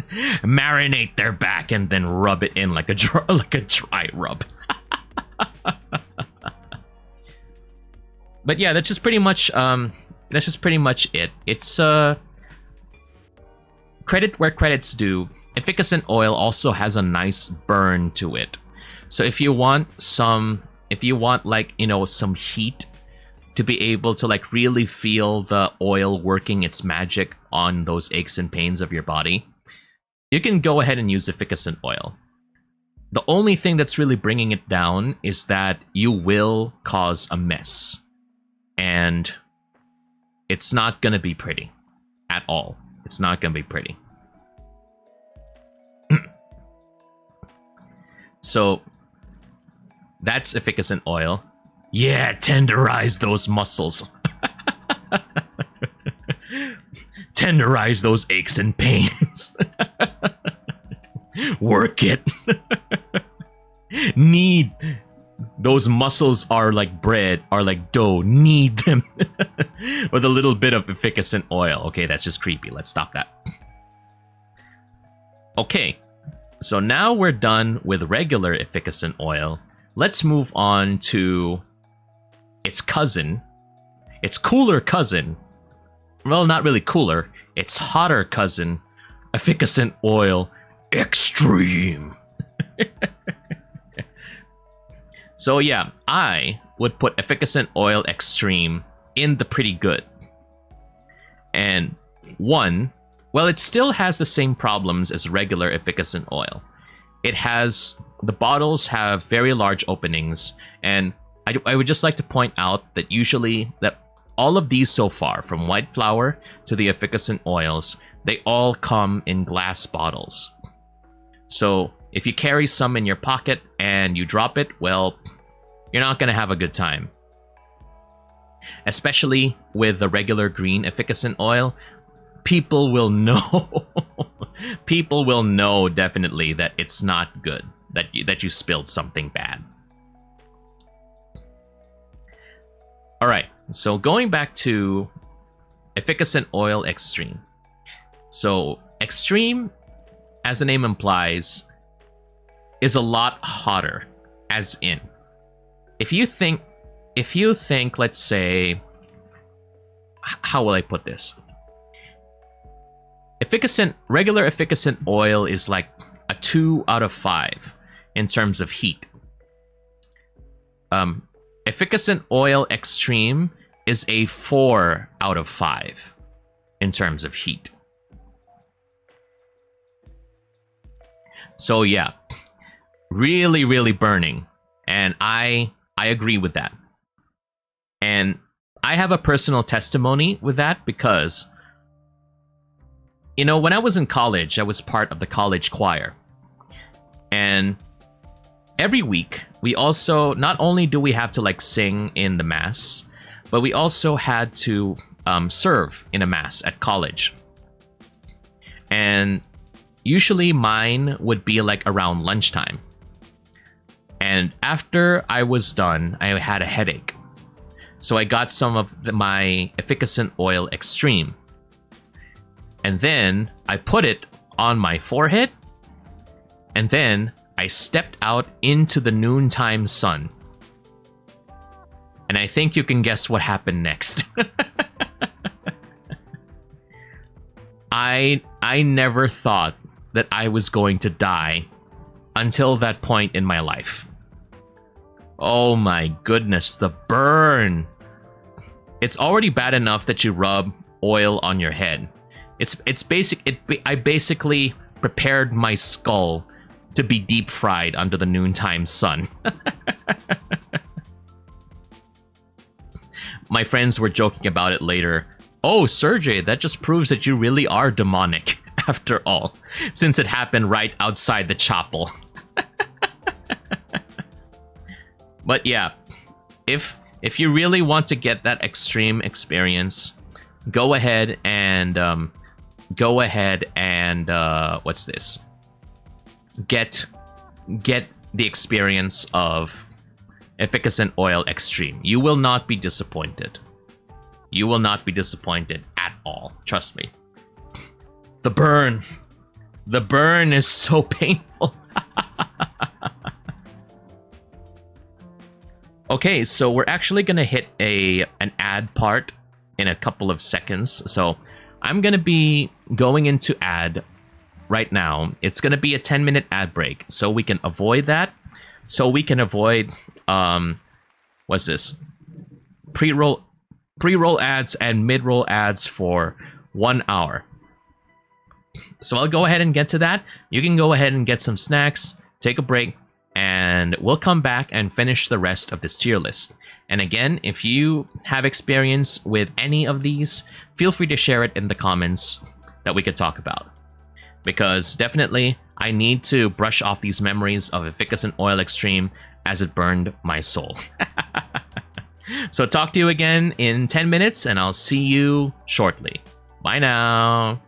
Marinate their back and then rub it in like a dry rub. But yeah, that's just pretty much it. It's credit where credit's due. Efficacent oil also has a nice burn to it. So if you want like, you know, some heat to be able to like really feel the oil working its magic on those aches and pains of your body, you can go ahead and use efficacent oil. The only thing that's really bringing it down is that you will cause a mess. And it's not going to be pretty at all. It's not going to be pretty. So that's efficacent oil. Yeah, tenderize those muscles. Tenderize those aches and pains. Work it. Need. Those muscles are like bread, are like dough. Knead them with a little bit of efficacent oil. Okay, that's just creepy. Let's stop that. Okay, so now we're done with regular efficacent oil. Let's move on to its cousin. Its cooler cousin. Well, not really cooler. Its hotter cousin. Efficacent oil Extreme. So yeah, I would put efficacent oil Extreme in the pretty good. And one, well, it still has the same problems as regular efficacent oil. The bottles have very large openings, and I would just like to point out that usually that all of these so far, from white flour to the efficacent oils, they all come in glass bottles. So if you carry some in your pocket and you drop it, well, you're not going to have a good time. Especially with the regular green efficacent oil, people will know. People will know definitely that it's not good. that you spilled something bad. All right, so going back to efficacent oil extreme. So extreme, as the name implies, is a lot hotter. As in, if you think, let's say, how will I put this? Regular efficacent oil is like a 2 out of 5 in terms of heat. Efficacent oil extreme is a 4 out of 5 in terms of heat. So yeah, really, really burning. And I agree with that. And I have a personal testimony with that because, you know, when I was in college, I was part of the college choir. And every week, we also, not only do we have to like sing in the mass, but we also had to serve in a mass at college. And usually mine would be like around lunchtime. And after I was done, I had a headache. So I got some of my efficacent oil extreme. And then I put it on my forehead. And then I stepped out into the noontime sun. And I think you can guess what happened next. I never thought that I was going to die until that point in my life. Oh my goodness, the burn. It's already bad enough that you rub oil on your head. I basically prepared my skull to be deep fried under the noontime sun. My friends were joking about it later. Oh, Serjay, that just proves that you really are demonic, after all, since it happened right outside the chapel. But yeah, if you really want to get that extreme experience, go ahead and what's this? Get the experience of efficacent oil extreme. You will not be disappointed. You will not be disappointed at all. Trust me. The burn is so painful. Okay, so we're actually gonna hit an ad part in a couple of seconds. So I'm gonna be going into ad right now. It's gonna be a 10-minute ad break, so we can avoid that. So we can avoid what's this? Pre-roll ads and mid-roll ads for 1 hour. So I'll go ahead and get to that. You can go ahead and get some snacks, take a break, and we'll come back and finish the rest of this tier list. And again, if you have experience with any of these, feel free to share it in the comments that we could talk about. Because definitely, I need to brush off these memories of efficacent oil extreme as it burned my soul. So talk to you again in 10 minutes, and I'll see you shortly. Bye now!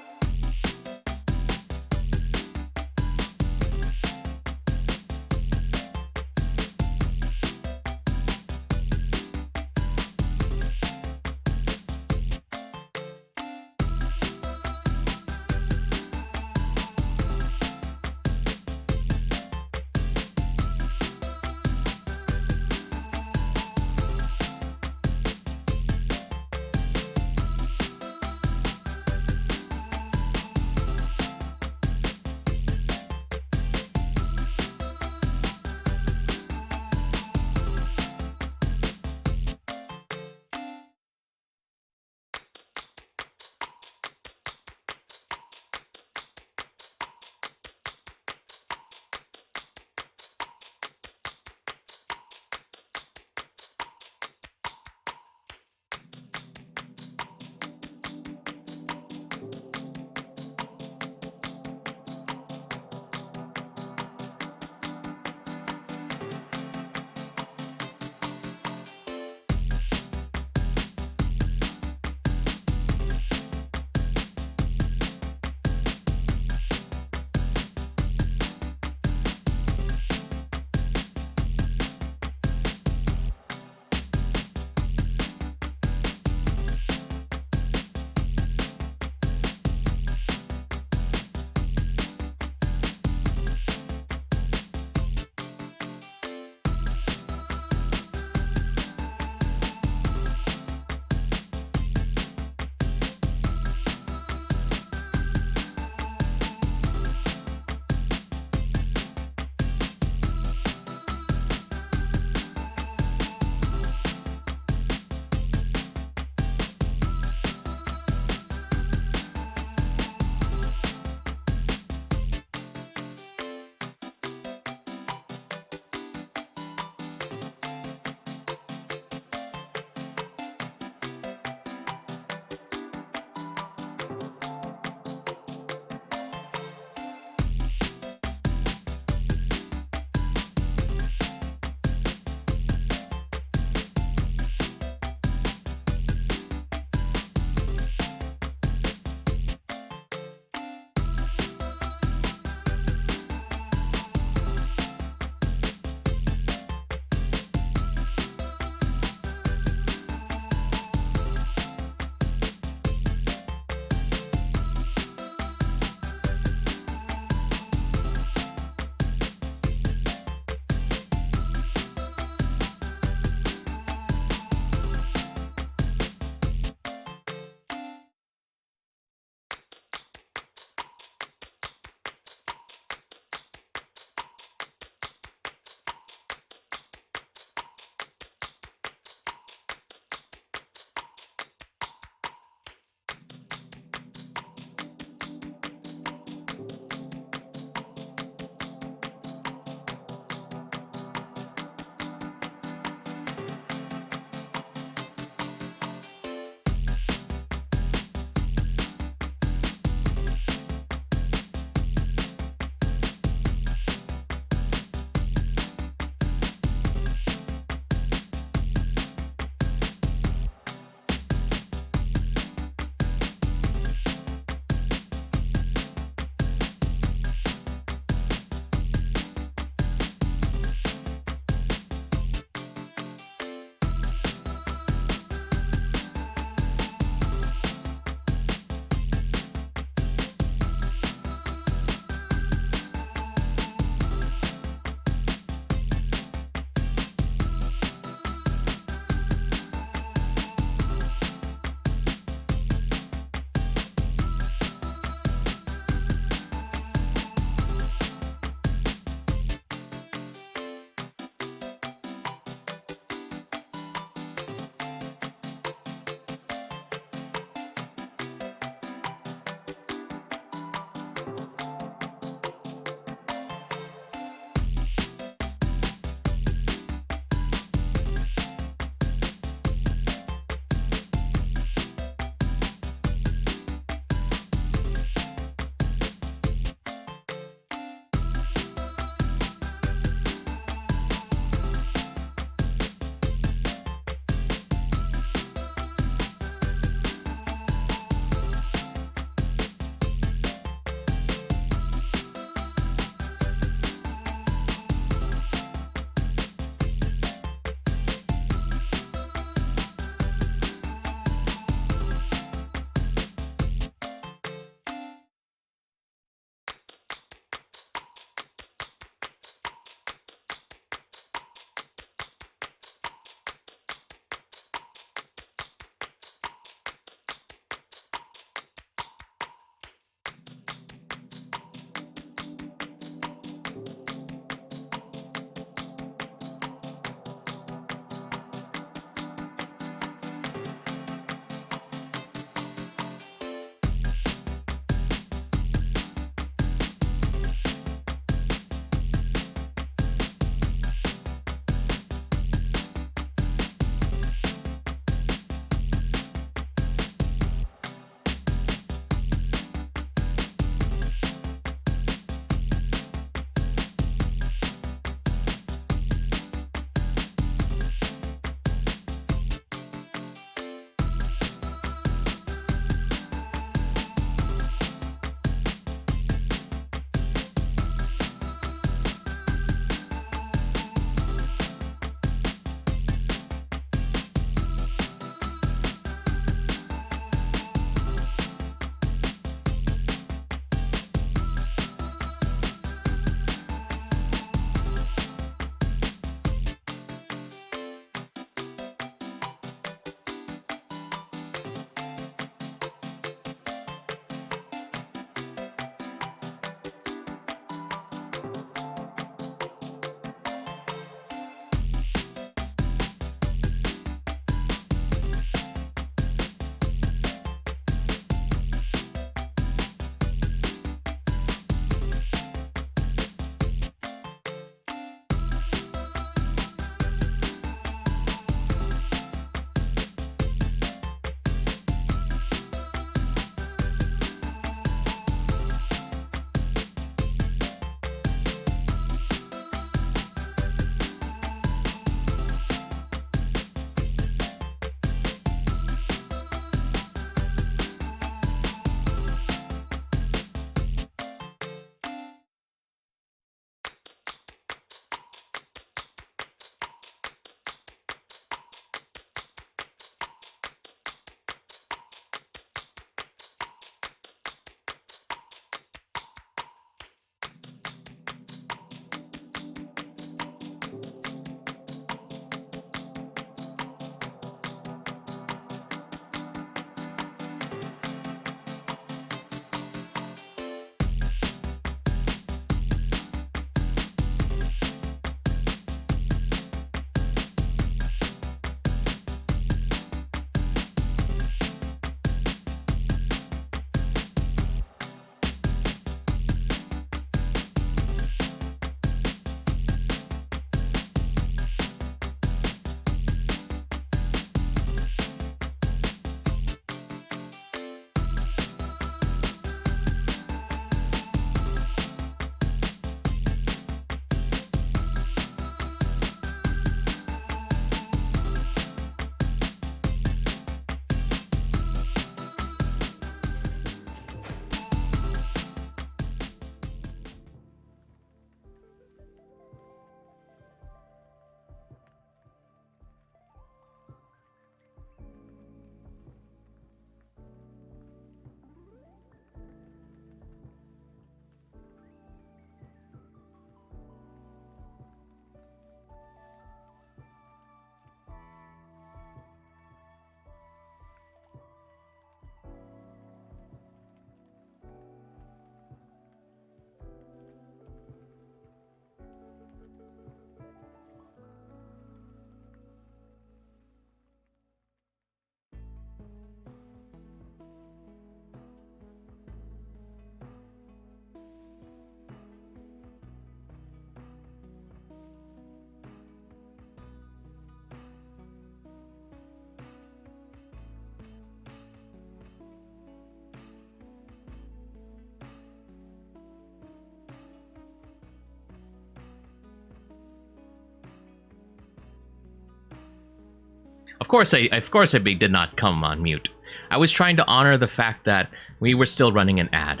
Of course I did not come on mute. I was trying to honor the fact that we were still running an ad.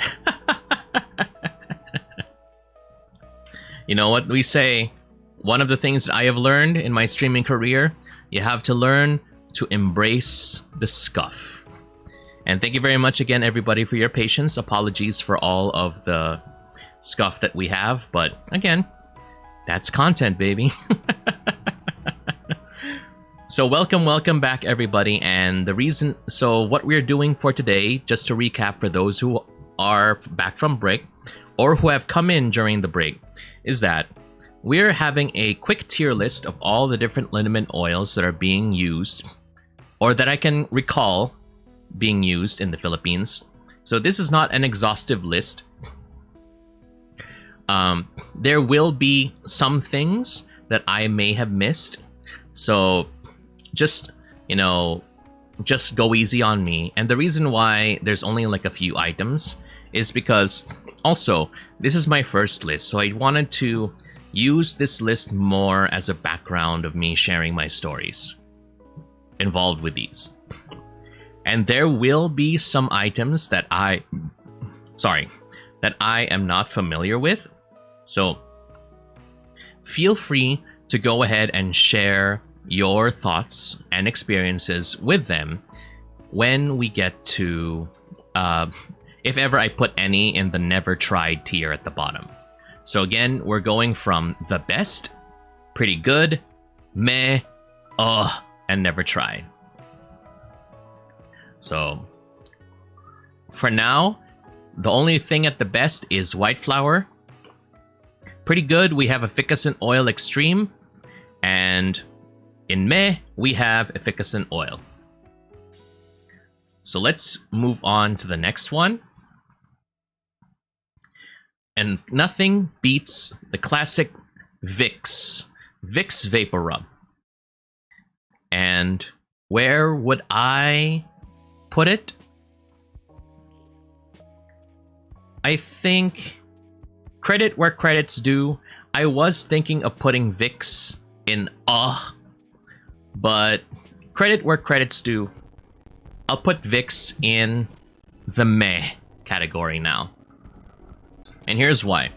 You know what we say? One of the things that I have learned in my streaming career, you have to learn to embrace the scuff. And thank you very much again, everybody, for your patience. Apologies for all of the scuff that we have, but again, that's content, baby. So welcome back, everybody. And the reason, so what we're doing for today, just to recap for those who are back from break or who have come in during the break, is that we're having a quick tier list of all the different liniment oils that are being used, or that I can recall being used in the Philippines. So this is not an exhaustive list. There will be some things that I may have missed. So just, you know, just go easy on me. And the reason why there's only like a few items is because also this is my first list. So I wanted to use this list more as a background of me sharing my stories involved with these. And there will be some items that I am not familiar with. So feel free to go ahead and share your thoughts and experiences with them when we get to, if ever I put any in the never tried tier at the bottom. So again, we're going from the best, pretty good, meh, and never tried. So for now, the only thing at the best is white flower. Pretty good, we have efficacent oil extreme, and in meh, we have efficacent oil. So let's move on to the next one. And nothing beats the classic Vicks Vapor Rub. And where would I put it? I think credit where credit's due. I was thinking of putting Vicks in but credit where credit's due. I'll put Vicks in the meh category now. And here's why.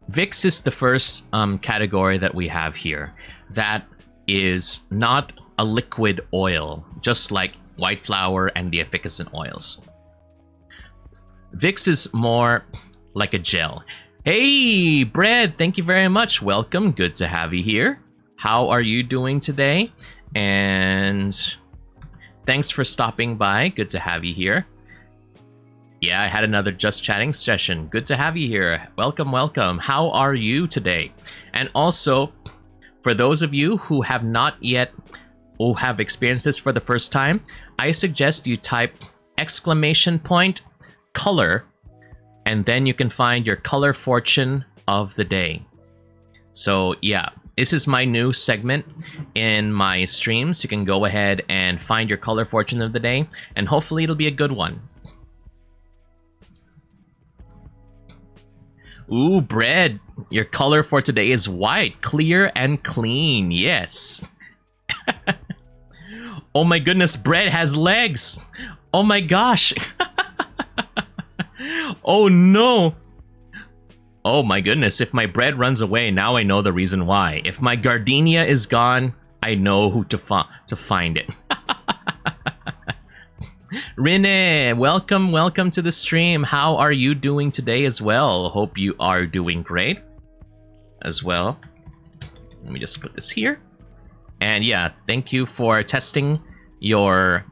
Vicks is the first category that we have here that is not a liquid oil, just like white flower and the efficacent oils. Vicks is more like a gel. Hey, Bread, thank you very much. Welcome. Good to have you here. How are you doing today? And thanks for stopping by. Good to have you here. Yeah, I had another Just Chatting session. Good to have you here. Welcome. How are you today? And also, for those of you who have not yet or have experienced this for the first time, I suggest you type !color, and then you can find your color fortune of the day. So yeah, this is my new segment in my streams. You can go ahead and find your color fortune of the day, and hopefully it'll be a good one. Ooh, Bread, your color for today is white, clear and clean. Yes. Oh my goodness, Bread has legs. Oh my gosh. Oh no. Oh my goodness, if my Bread runs away, now I know the reason why. If my gardenia is gone, I know who to find it. Rene, welcome to the stream. How are you doing today as well? Hope you are doing great as well. Let me just put this here. And yeah, thank you for testing your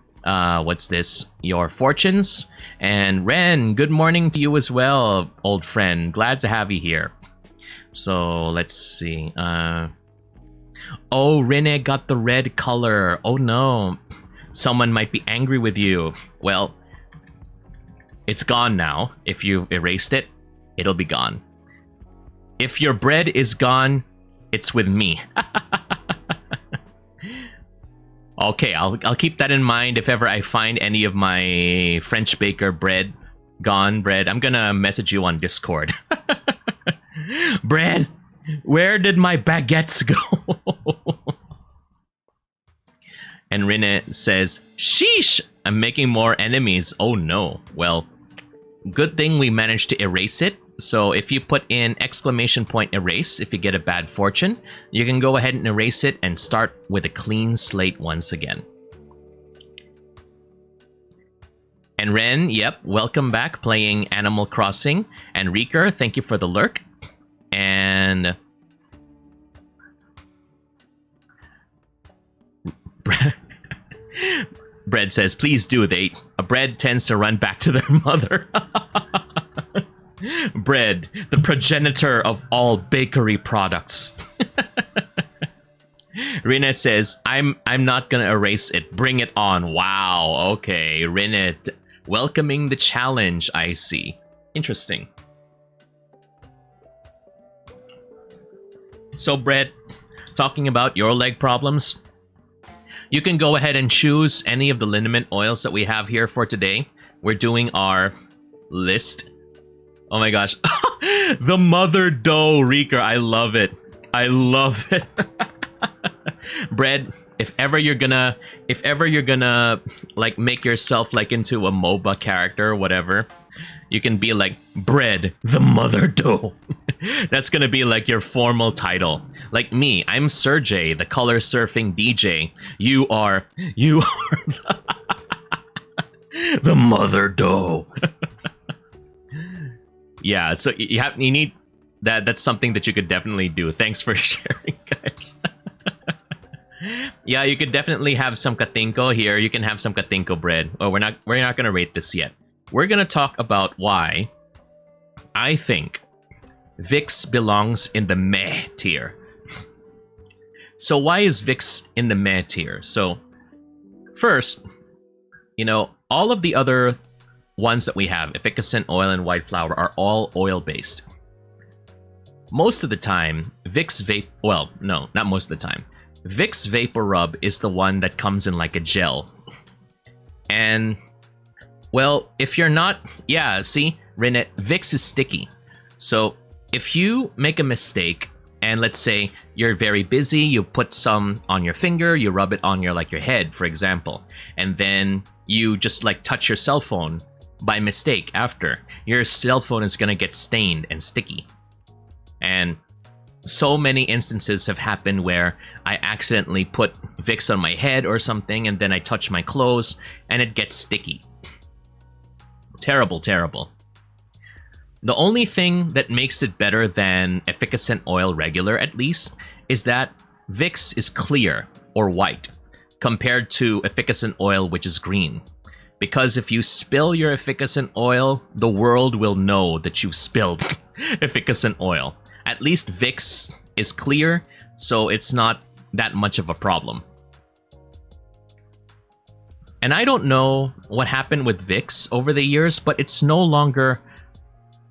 your fortunes. And Ren, good morning to you as well, old friend. Glad to have you here. So let's see. Oh, Rene got the red color. Oh no. Someone might be angry with you. Well, it's gone now. If you erased it, it'll be gone. If your bread is gone, it's with me. Okay, I'll keep that in mind if ever I find any of my French baker bread gone. Bread, I'm gonna message you on Discord. Bread, where did my baguettes go? And Rinne says, sheesh, I'm making more enemies. Oh no. Well, good thing we managed to erase it. So if you put in exclamation point erase, if you get a bad fortune, you can go ahead and erase it and start with a clean slate once again. And Ren, yep, welcome back playing Animal Crossing. And Reeker, thank you for the lurk. And Bread says, please do. A bread tends to run back to their mother. Bread, the progenitor of all bakery products. Rinne says, I'm not gonna erase it. Bring it on. Wow, okay. Rinne, welcoming the challenge, I see. Interesting. So, Bread, talking about your leg problems, you can go ahead and choose any of the liniment oils that we have here for today. We're doing our list. Oh my gosh. The mother dough, Reeker. I love it. I love it. Bread, if ever you're gonna like make yourself like into a MOBA character or whatever, you can be like Bread, the mother dough. That's gonna be like your formal title. Like me, I'm Serjay, the color surfing DJ. You are the mother dough. Yeah, so you need that. That's something that you could definitely do. Thanks for sharing, guys. Yeah, you could definitely have some katinko here. You can have some katinko bread. Oh, we're not gonna rate this yet. We're gonna talk about why I think Vix belongs in the meh tier. So why is Vix in the meh tier? So first, all of the other ones that we have, efficacent oil and white flower, are all oil-based. Most of the time, Vicks not most of the time. Vicks Vapor Rub is the one that comes in like a gel. And, well, if you're not... Yeah, see? Rinne, Vicks is sticky. So, if you make a mistake, and let's say you're very busy, you put some on your finger, you rub it on your head, for example, and then you just like touch your cell phone by mistake after, your cell phone is gonna get stained and sticky. And so many instances have happened where I accidentally put Vicks on my head or something, and then I touch my clothes, and it gets sticky. Terrible, terrible. The only thing that makes it better than efficacent oil regular, at least, is that Vicks is clear, or white, compared to efficacent oil, which is green. Because if you spill your efficacent oil, the world will know that you spilled efficacent oil. At least Vicks is clear, so it's not that much of a problem. And I don't know what happened with Vicks over the years, but it's no longer...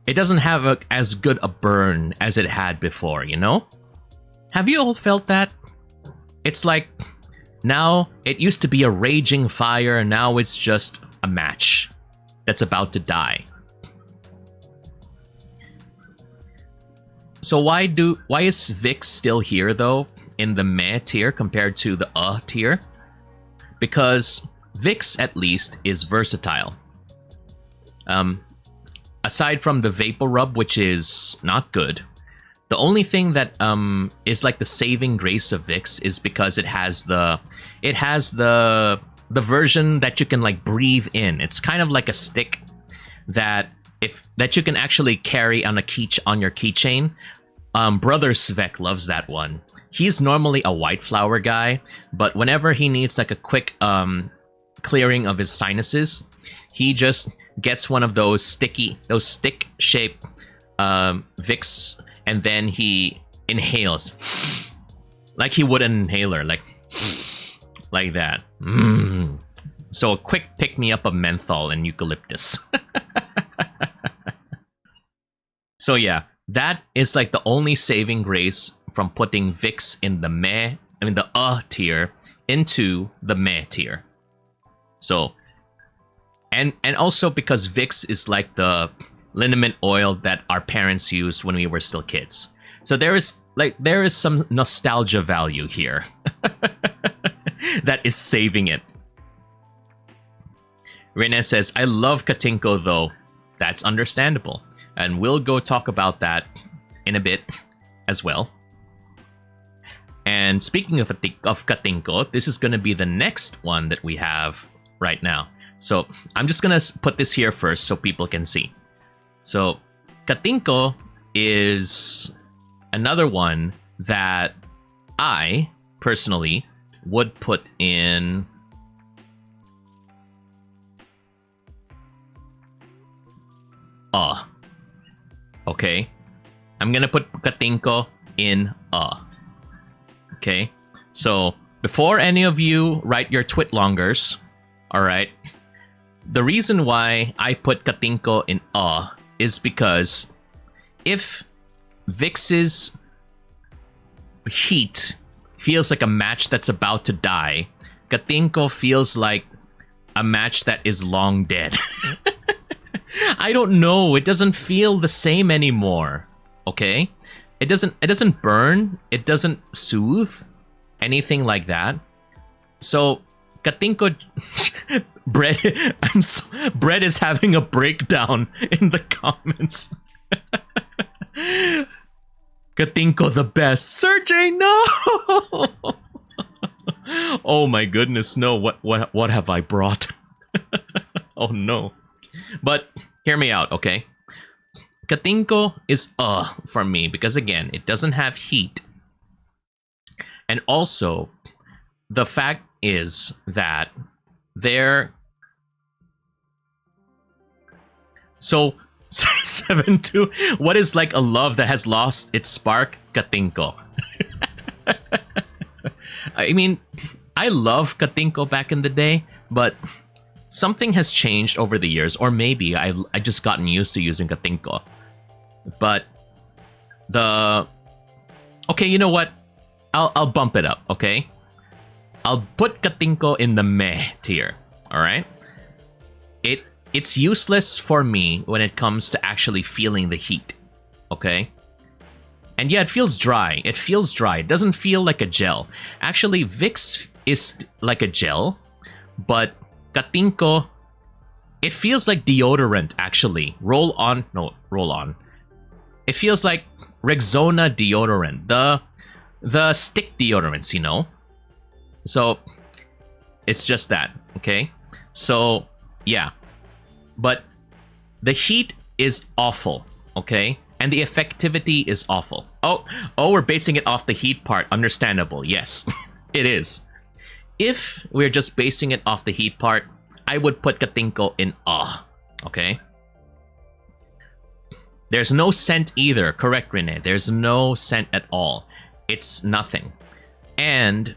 It doesn't have as good a burn as it had before, Have you all felt that? It's like, now, it used to be a raging fire, now it's just a match that's about to die. So why is Vicks still here, though, in the meh tier compared to the tier? Because Vicks, at least, is versatile. Aside from the Vapor Rub, which is not good, the only thing that is like the saving grace of Vicks is because it has the version that you can like breathe in. It's kind of like a stick that you can actually carry on your keychain. Brother Svek loves that one. He's normally a white flower guy, but whenever he needs like a quick clearing of his sinuses, he just gets one of those stick-shaped Vicks, and then he inhales like he would an inhaler, like that. So a quick pick-me-up of menthol and eucalyptus. So yeah, that is like the only saving grace from putting Vicks in the tier into the meh tier. So, and also because Vicks is like the liniment oil that our parents used when we were still kids. So there is some nostalgia value here. that is saving it. Rene says, I love Katinko though. That's understandable. And we'll go talk about that in a bit as well. And speaking of Katinko, this is going to be the next one that we have right now. So I'm just going to put this here first so people can see. So Katinko is another one that I personally would put in okay, I'm gonna put Katinko in okay. So before any of you write your twitlongers, all right, the reason why I put Katinko in is because if Vix's heat feels like a match that's about to die, Katinko feels like a match that is long dead. I don't know, it doesn't feel the same anymore. Okay? It doesn't burn, it doesn't soothe, anything like that. So Katinko Bread is having a breakdown in the comments. Katinko the best. Serjay, no! Oh my goodness, no. What have I brought? Oh no. But hear me out, okay? Katinko is for me because again, it doesn't have heat. And also, the fact is that so 7-2, what is like a love that has lost its spark? Katinko. I mean, I love Katinko back in the day, but something has changed over the years, or maybe I just gotten used to using Katinko. But okay, you know what? I'll bump it up, okay? I'll put Katinko in the meh tier, all right? It's useless for me when it comes to actually feeling the heat, okay? And yeah, it feels dry. It feels dry. It doesn't feel like a gel. Actually, Vix is like a gel, but Katinko, it feels like deodorant, actually. Roll on. It feels like Rexona deodorant. The stick deodorants, you know? So, it's just that, okay? So, yeah. But the heat is awful, okay? And the effectivity is awful. Oh, we're basing it off the heat part. Understandable, yes. It is. If we're just basing it off the heat part, I would put Katinko in okay? There's no scent either, correct, Rene? There's no scent at all. It's nothing. And,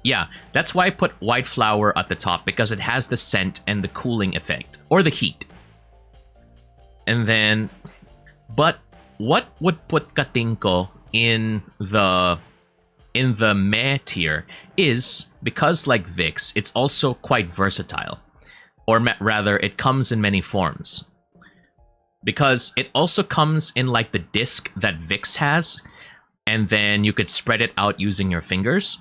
yeah, that's why I put White Flower at the top, because it has the scent and the cooling effect, or the heat. And then, but what would put Katinko in the meh tier is, because like Vix, it's also quite versatile. Or rather, it comes in many forms. Because it also comes in like the disc that Vix has, and then you could spread it out using your fingers.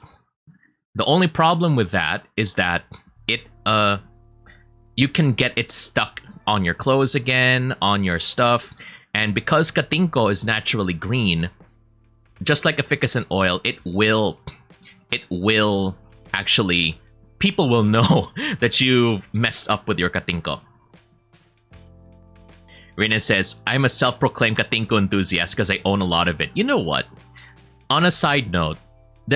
The only problem with that is that it you can get it stuck on your clothes again, on your stuff, and because Katinko is naturally green, just like efficacent oil, it will actually, people will know that you messed up with your Katinko. Rina says, I'm a self-proclaimed Katinko enthusiast because I own a lot of it. You know what? On a side note,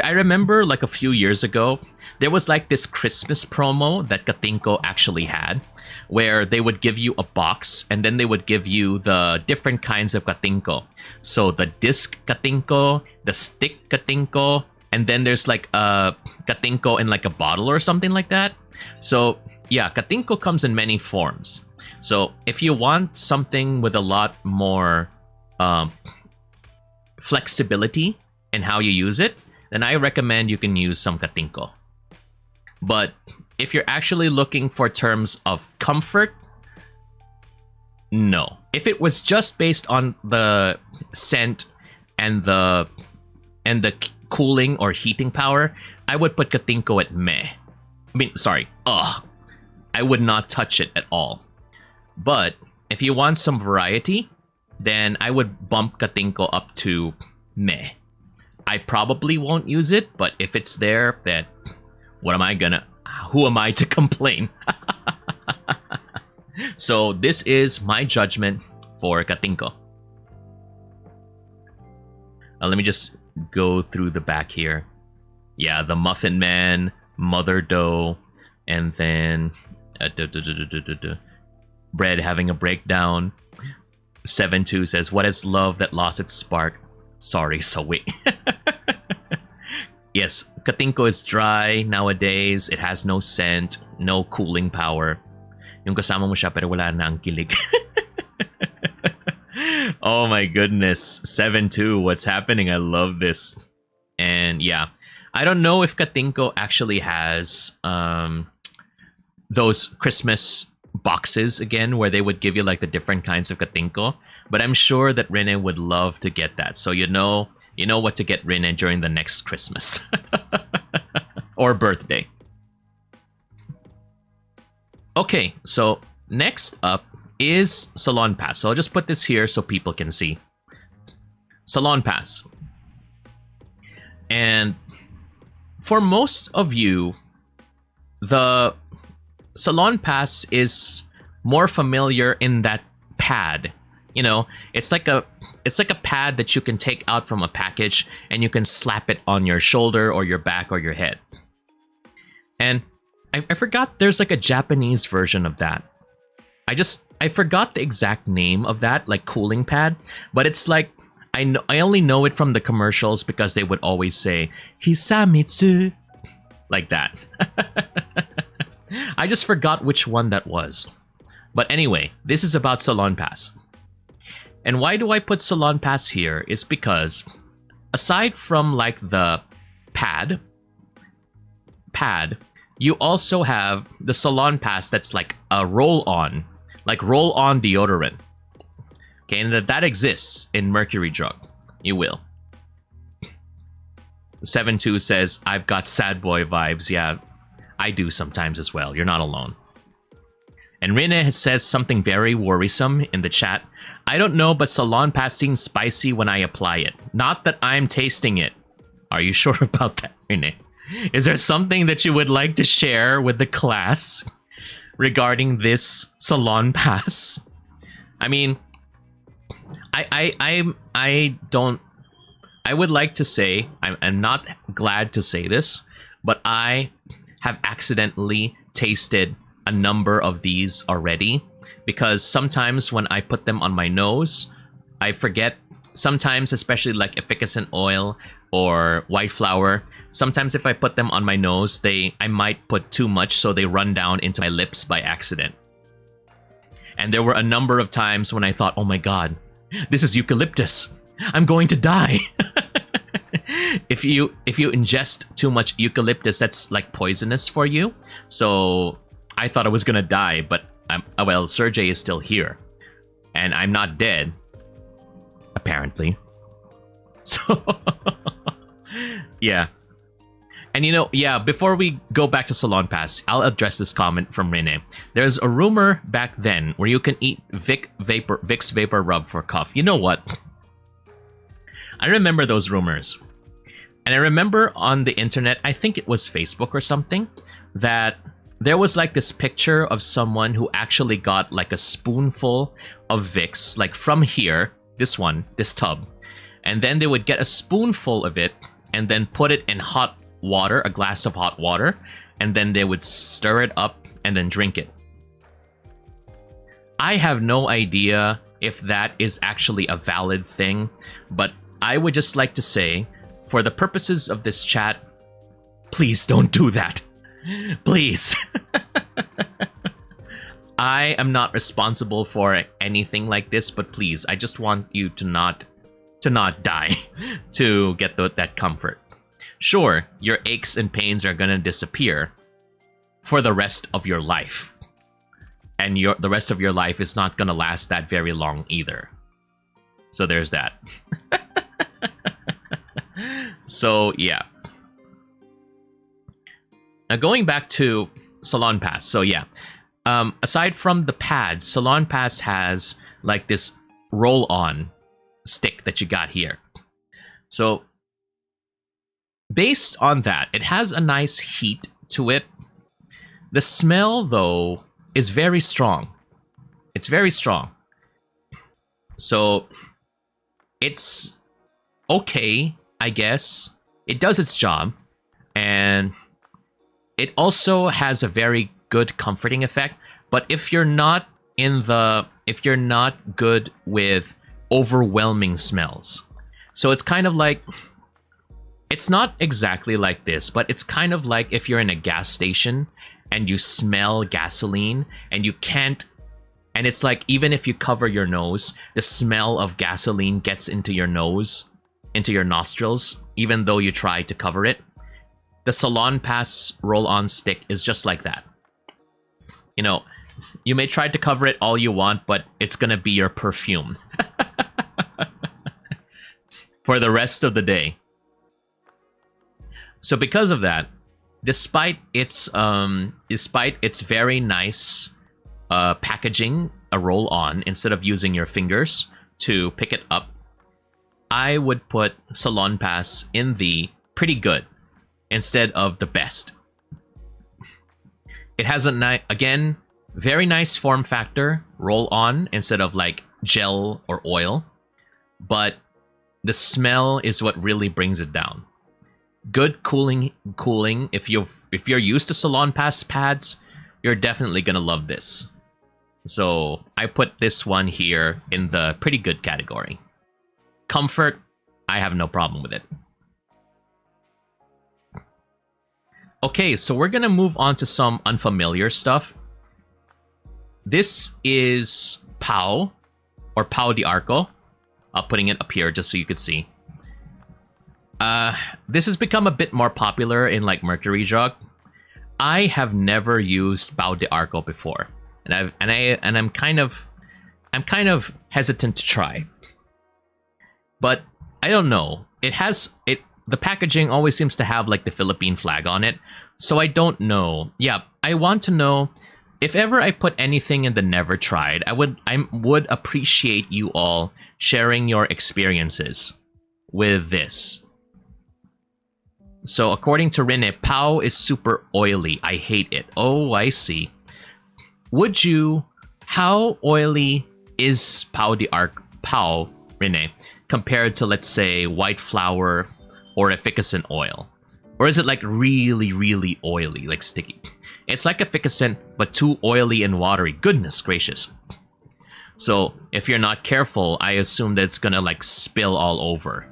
I remember like a few years ago, there was like this Christmas promo that Katinko actually had, where they would give you a box and then they would give you the different kinds of Katinko. So the disc Katinko, the stick Katinko, and then there's like a Katinko in like a bottle or something like that. So yeah, Katinko comes in many forms. So if you want something with a lot more flexibility in how you use it, then I recommend you can use some Katinko. But if you're actually looking for terms of comfort, no. If it was just based on the scent and the cooling or heating power, I would put Katinko at meh. I mean, sorry, ugh. I would not touch it at all. But if you want some variety, then I would bump Katinko up to meh. I probably won't use it, but if it's there, then who am I to complain? So this is my judgment for Katinko. Let me just go through the back here. Yeah, the Muffin Man, Mother Doe, and then Bread having a breakdown. 7-2 says, what is love that lost its spark? Sorry, Sawi. Yes, Katinko is dry nowadays. It has no scent, no cooling power. Yung kasama mo siya pero wala na ang kilig. Oh my goodness. 7-2, what's happening? I love this. And yeah, I don't know if Katinko actually has those Christmas boxes again where they would give you like the different kinds of Katinko, but I'm sure that Rene would love to get that. So you know what to get Rene during the next Christmas or birthday. Okay, so next up is Salon Pass. So I'll just put this here so people can see. Salon Pass. And for most of you, the Salon Pass is more familiar in that pad. You know, it's like a pad that you can take out from a package and you can slap it on your shoulder or your back or your head. And I forgot there's like a Japanese version of that. I forgot the exact name of that, like cooling pad, but it's like I only know it from the commercials because they would always say Hisamitsu like that. I just forgot which one that was. But anyway, this is about Salon Pass. And why do I put Salon Pass here is because aside from like the pad, you also have the Salon Pass that's like a roll-on deodorant. Okay, and that exists in Mercury Drug. You will. 7-2 says, I've got sad boy vibes. Yeah, I do sometimes as well. You're not alone. And Rene says something very worrisome in the chat. I don't know, but Salon Pass seems spicy when I apply it. Not that I'm tasting it. Are you sure about that, Rene? Is there something that you would like to share with the class regarding this Salon Pass? I mean, I would like to say, I'm not glad to say this, but I have accidentally tasted a number of these already because sometimes when I put them on my nose, I forget. Sometimes, especially like efficacent oil or white flour, sometimes if I put them on my nose, I might put too much, so they run down into my lips by accident. And there were a number of times when I thought, oh my god, this is eucalyptus. I'm going to die. If you ingest too much eucalyptus, that's like poisonous for you. So I thought I was gonna die, but well, Serjay is still here, and I'm not dead, apparently. So yeah. And yeah, before we go back to Salon Pass, I'll address this comment from Rene. There's a rumor back then where you can eat Vicks Vapor Rub for cough. You know what? I remember those rumors. And I remember on the internet, I think it was Facebook or something, that there was like this picture of someone who actually got like a spoonful of Vicks, like from here, this tub. And then they would get a spoonful of it and then put it in hot water, a glass of hot water, and then they would stir it up and then drink it. I have no idea if that is actually a valid thing, but I would just like to say, for the purposes of this chat, please don't do that. Please. I am not responsible for anything like this, but please, I just want you to not die, to get that comfort. Sure, your aches and pains are gonna disappear for the rest of your life. And the rest of your life is not gonna last that very long either. So there's that. So yeah. Now going back to Salon Pass. So yeah, aside from the pads, Salon Pass has like this roll-on stick that you got here. So based on that, it has a nice heat to it. The smell, though, is very strong. It's very strong. So it's okay, I guess. It does its job, and it also has a very good comforting effect. But if you're not good with overwhelming smells, so it's kind of like, it's not exactly like this, but it's kind of like if you're in a gas station and you smell gasoline and you can't, and it's like even if you cover your nose, the smell of gasoline gets into your nose, into your nostrils, even though you try to cover it. The Salon Pass roll-on stick is just like that. You know, you may try to cover it all you want, but it's gonna be your perfume for the rest of the day. So because of that, despite its very nice packaging, a roll-on instead of using your fingers to pick it up, I would put Salon Pass in the pretty good instead of the best. It has a again, very nice form factor, roll-on instead of like gel or oil, but the smell is what really brings it down. Good cooling. If you're used to Salon Pass pads, you're definitely gonna love this. So I put this one here in the pretty good category. Comfort, I have no problem with it. Okay, so we're gonna move on to some unfamiliar stuff. This is Pau, or Pau de Arco. I'm putting it up here just so you could see. This has become a bit more popular in like Mercury Jug. I have never used Pau de Arco before, and I'm kind of hesitant to try. But I don't know. The packaging always seems to have like the Philippine flag on it, so I don't know. Yeah, I want to know if ever I put anything in the never tried. I would appreciate you all sharing your experiences with this. So according to Rene, Pau is super oily. I hate it. Oh, I see. How oily is Pau de Arco, Pau, Rene, compared to, let's say, white flour or efficacent oil? Or is it like really, really oily, like sticky? It's like efficacent, but too oily and watery. Goodness gracious. So if you're not careful, I assume that it's gonna like spill all over.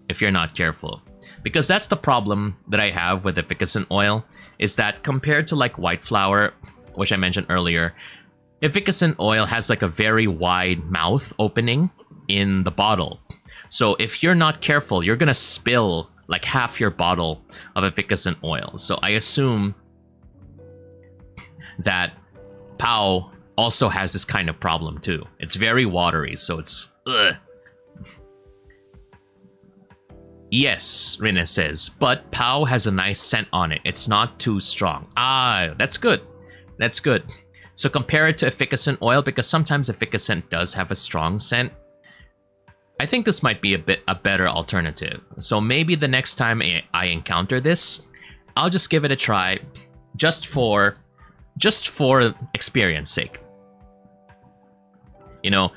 If you're not careful. Because that's the problem that I have with efficacent oil, is that compared to like white flour, which I mentioned earlier, efficacent oil has like a very wide mouth opening in the bottle. So if you're not careful, you're gonna spill like half your bottle of efficacent oil. So I assume that Pau also has this kind of problem too. It's very watery, so it's ugh. Yes, Rina says, but Pau has a nice scent on it. It's not too strong. Ah, that's good. That's good. So compare it to efficacent oil, because sometimes efficacent does have a strong scent. I think this might be a better alternative. So maybe the next time I encounter this, I'll just give it a try, just for experience sake. You know,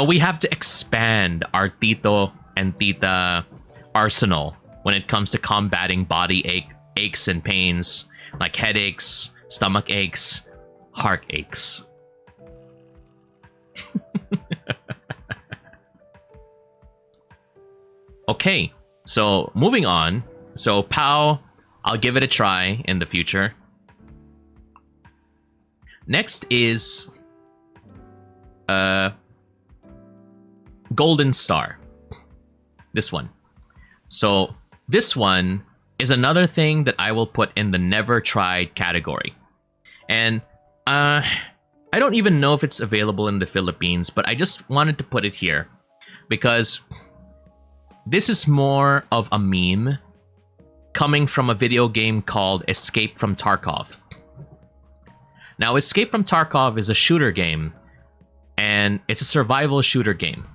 we have to expand our Tito and Tita arsenal when it comes to combating body aches and pains, like headaches, stomach aches, heart aches. Okay, so moving on. So Pau, I'll give it a try in the future. Next is Golden Star. This one. So this one is another thing that I will put in the never tried category. And I don't even know if it's available in the Philippines, but I just wanted to put it here because this is more of a meme coming from a video game called Escape from Tarkov. Now, Escape from Tarkov is a shooter game, and it's a survival shooter game.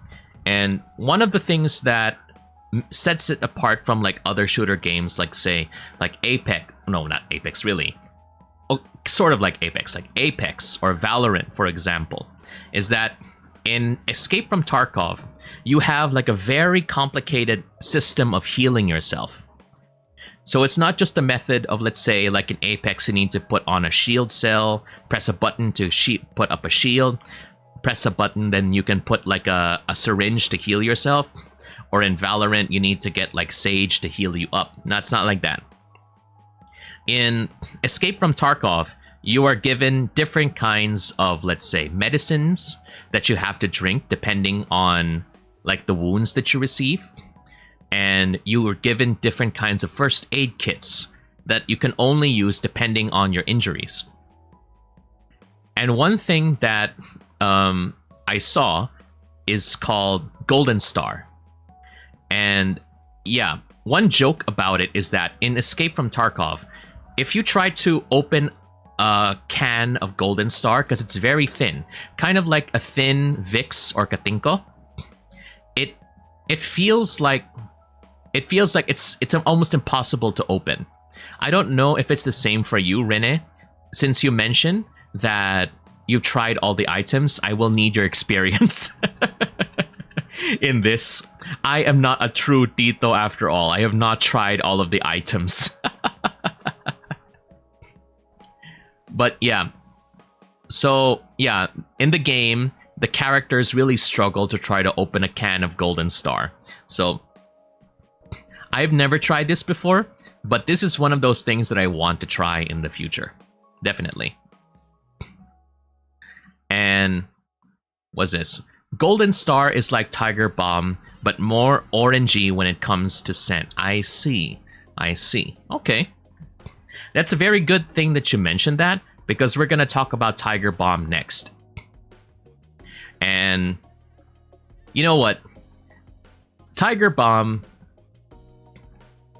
And one of the things that sets it apart from like other shooter games, like say, like Apex, no, not Apex really, oh, sort of like Apex or Valorant, for example, is that in Escape from Tarkov, you have like a very complicated system of healing yourself. So it's not just a method of, let's say, like in Apex, you need to put on a shield cell, press a button to put up a shield, press a button, then you can put like a syringe to heal yourself. Or in Valorant, you need to get like Sage to heal you up. No, it's not like that. In Escape from Tarkov, you are given different kinds of, let's say, medicines that you have to drink depending on like the wounds that you receive. And you were given different kinds of first aid kits that you can only use depending on your injuries. And one thing that I saw is called Golden Star. And yeah, one joke about it is that in Escape from Tarkov, if you try to open a can of Golden Star, because it's very thin, kind of like a thin Vicks or Katinko, it feels like it's almost impossible to open. I don't know if it's the same for you, Rene. Since you mentioned that you've tried all the items, I will need your experience in this. I am not a true Tito after all. I have not tried all of the items. But yeah. So yeah, in the game, the characters really struggle to try to open a can of Golden Star. So I've never tried this before, but this is one of those things that I want to try in the future. Definitely. And what's this? Golden Star is like Tiger Bomb, but more orangey when it comes to scent. I see. Okay. That's a very good thing that you mentioned that, because we're going to talk about Tiger Bomb next. And you know what? Tiger Bomb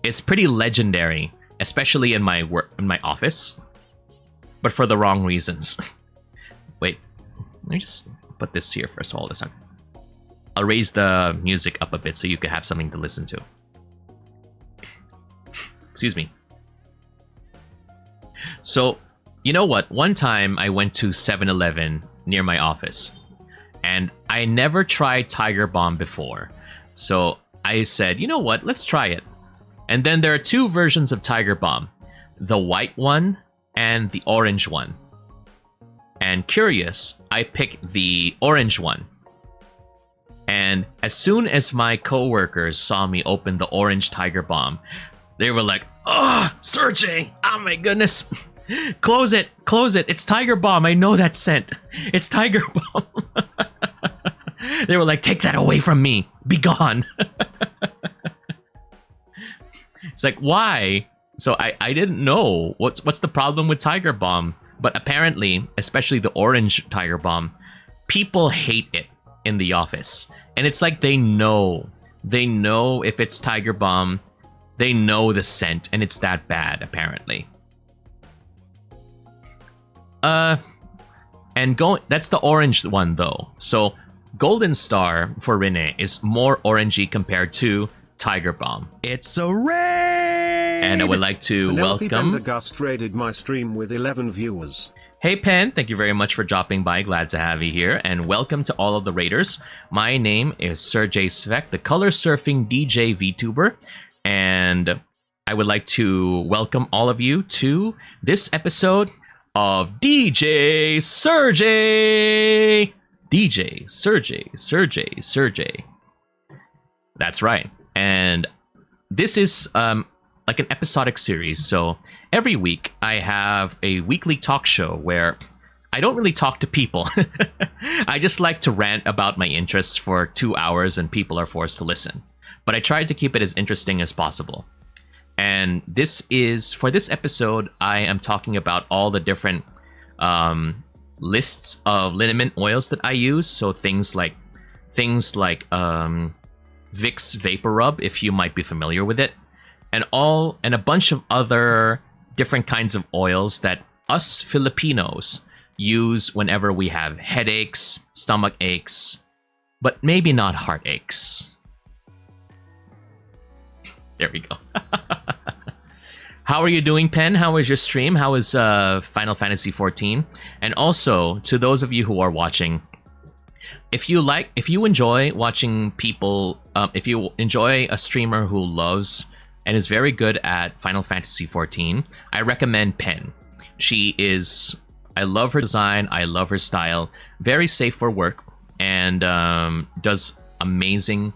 is pretty legendary, especially in my office, but for the wrong reasons. Wait, let me just put this here first of all this time. I'll raise the music up a bit so you can have something to listen to. Excuse me. So, you know what? One time I went to 7-Eleven near my office, and I never tried Tiger Bomb before. So I said, you know what? Let's try it. And then there are two versions of Tiger Bomb, the white one and the orange one. And curious, I picked the orange one. And as soon as my coworkers saw me open the orange Tiger Bomb, they were like, "Oh, Serjay! Oh my goodness! Close it! It's Tiger Bomb! I know that scent! It's Tiger Bomb!" They were like, "Take that away from me! Be gone!" It's like, why? So I didn't know what's the problem with Tiger Bomb, but apparently, especially the orange Tiger Bomb, people hate it in the office, and it's like they know if it's Tiger Bomb, they know the scent, and it's that bad apparently. That's the orange one though. So Golden Star for Rene is more orangey compared to Tiger Bomb. It's a raid! And I would like to Penelope welcome... Pendergast raided my stream with 11 viewers. Hey Pen, thank you very much for dropping by. Glad to have you here. And welcome to all of the raiders. My name is Serjay Svek, the color surfing DJ VTuber. And I would like to welcome all of you to this episode of DJ Serjay! DJ Serjay. That's right. And this is like an episodic series. So every week I have a weekly talk show where I don't really talk to people. I just like to rant about my interests for 2 hours and people are forced to listen. But I try to keep it as interesting as possible. And for this episode, I am talking about all the different lists of liniment oils that I use. So things like Vicks Vapor Rub, if you might be familiar with it, and a bunch of other different kinds of oils that us Filipinos use whenever we have headaches, stomach aches, but maybe not heartaches. There we go. How are you doing, Pen? How was your stream? How was Final Fantasy XIV? And also, to those of you who are watching, if you enjoy watching people, if you enjoy a streamer who loves and is very good at Final Fantasy XIV, I recommend Pen. I love her design, I love her style, very safe for work, and does amazing.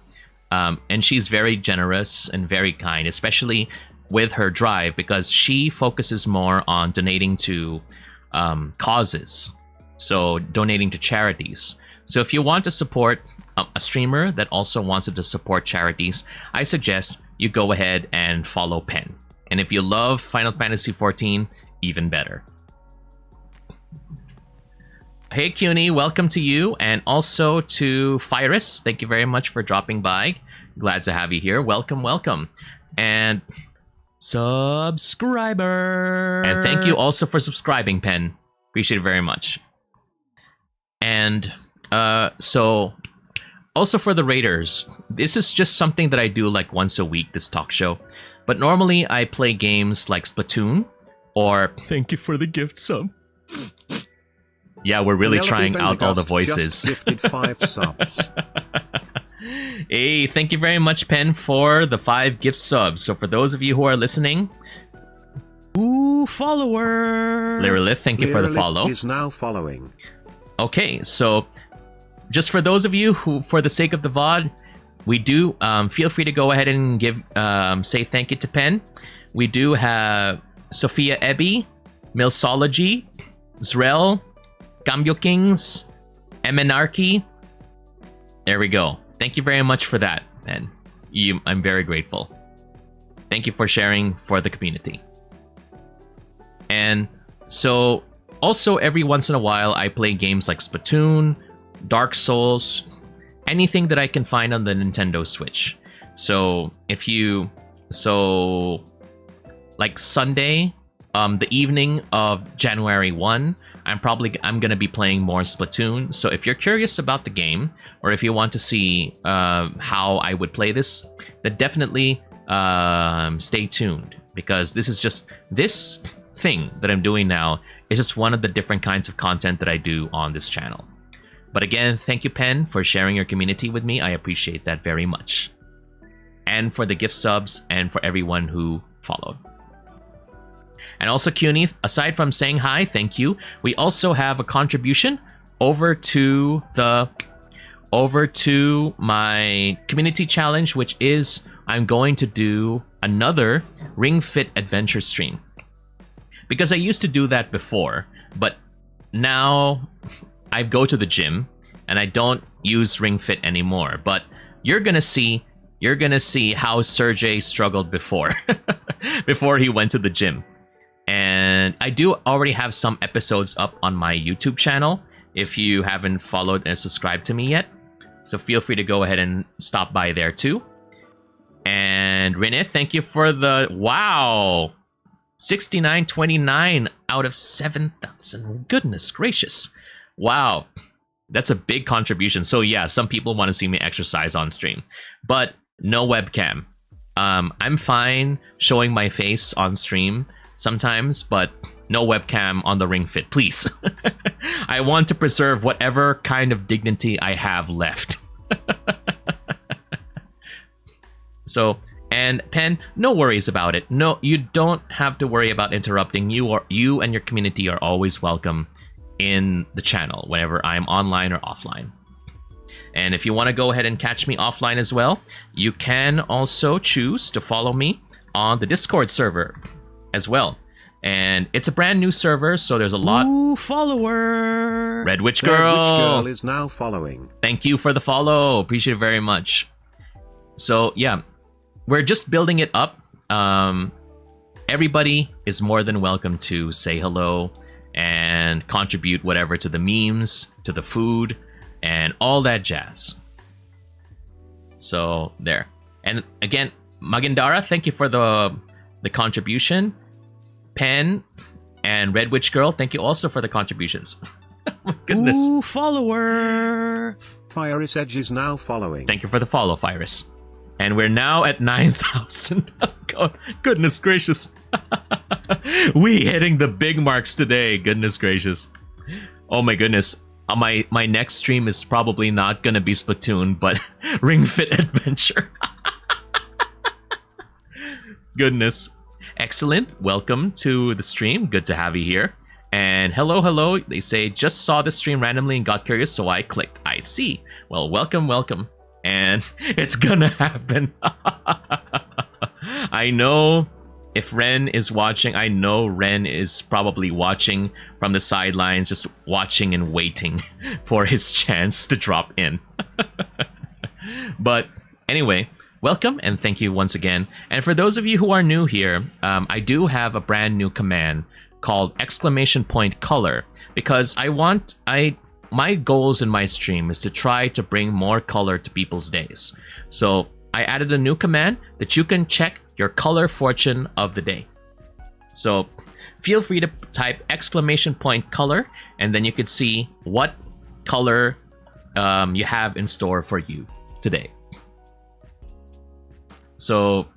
And she's very generous and very kind, especially with her drive, because she focuses more on donating to causes, so donating to charities. So if you want to support a streamer that also wants to support charities, I suggest you go ahead and follow Pen. And if you love Final Fantasy XIV, even better. Hey CUNY, welcome to you, and also to Fyrus. Thank you very much for dropping by. Glad to have you here. Welcome, welcome. And subscriber. And thank you also for subscribing, Pen. Appreciate it very much. And so also for the Raiders, this is just something that I do like once a week, this talk show. But normally I play games like Splatoon or... Thank you for the gift sub. Yeah, we're really trying out all the voices. Just gifted 5 subs. Hey, thank you very much, Pen, for the 5 gift subs. So for those of you who are listening... Ooh, follower! Lyrillith, thank you for the follow. Is now following. Okay, so just for those of you who, for the sake of the VOD, we do feel free to go ahead and give say thank you to Pen. We do have Sophia Ebby, Milsology, Zrel, Cambio Kings, Emenarchy. There we go. Thank you very much for that, Pen. I'm very grateful. Thank you for sharing for the community. And so also every once in a while I play games like Splatoon, Dark Souls, anything that I can find on the Nintendo Switch. So like Sunday, the evening of January 1, I'm gonna be playing more Splatoon. So if you're curious about the game, or if you want to see how I would play this, then definitely stay tuned, because this thing that I'm doing now is just one of the different kinds of content that I do on this channel. But again, thank you, Pen, for sharing your community with me. I appreciate that very much. And for the gift subs, and for everyone who followed. And also, CUNY, aside from saying hi, thank you, we also have a contribution over to my community challenge, which is I'm going to do another Ring Fit adventure stream. Because I used to do that before, but now I go to the gym and I don't use Ring Fit anymore. But you're gonna see how Serjay struggled before before he went to the gym. And I do already have some episodes up on my YouTube channel if you haven't followed and subscribed to me yet. So feel free to go ahead and stop by there too. And Renith, thank you for the wow, 69.29 out of 7,000. Goodness gracious. Wow. That's a big contribution. So yeah, some people want to see me exercise on stream, but no webcam. I'm fine showing my face on stream sometimes, but no webcam on the Ring Fit, please. I want to preserve whatever kind of dignity I have left. So, and Pen, no worries about it. No, you don't have to worry about interrupting. You and your community are always welcome in the channel whenever I'm online or offline. And if you want to go ahead and catch me offline as well, you can also choose to follow me on the Discord server as well. And it's a brand new server, so there's a lot. Ooh, follower! Red Witch Girl! Red Witch Girl is now following. Thank you for the follow. Appreciate it very much. So yeah, we're just building it up. Everybody is more than welcome to say hello and contribute whatever to the memes, to the food, and all that jazz. So there. And again, Magandara, thank you for the contribution. Pen and Red Witch Girl, thank you also for the contributions. My goodness. Ooh, follower. Virus Edge is now following. Thank you for the follow, Virus. And we're now at 9,000. God, goodness gracious. We hitting the big marks today. Goodness gracious. Oh my goodness. My next stream is probably not going to be Splatoon, but Ring Fit Adventure. Goodness. Excellent. Welcome to the stream. Good to have you here. And hello. They say, just saw the stream randomly and got curious, so I clicked. I see. Well, welcome. And it's gonna happen. I know if Ren is watching, I know Ren is probably watching from the sidelines, just watching and waiting for his chance to drop in. But anyway, welcome and thank you once again. And for those of you who are new here, I do have a brand new command called !color, because my goals in my stream is to try to bring more color to people's days. So I added a new command that you can check your color fortune of the day. So feel free to type !color, and then you can see what color you have in store for you today. So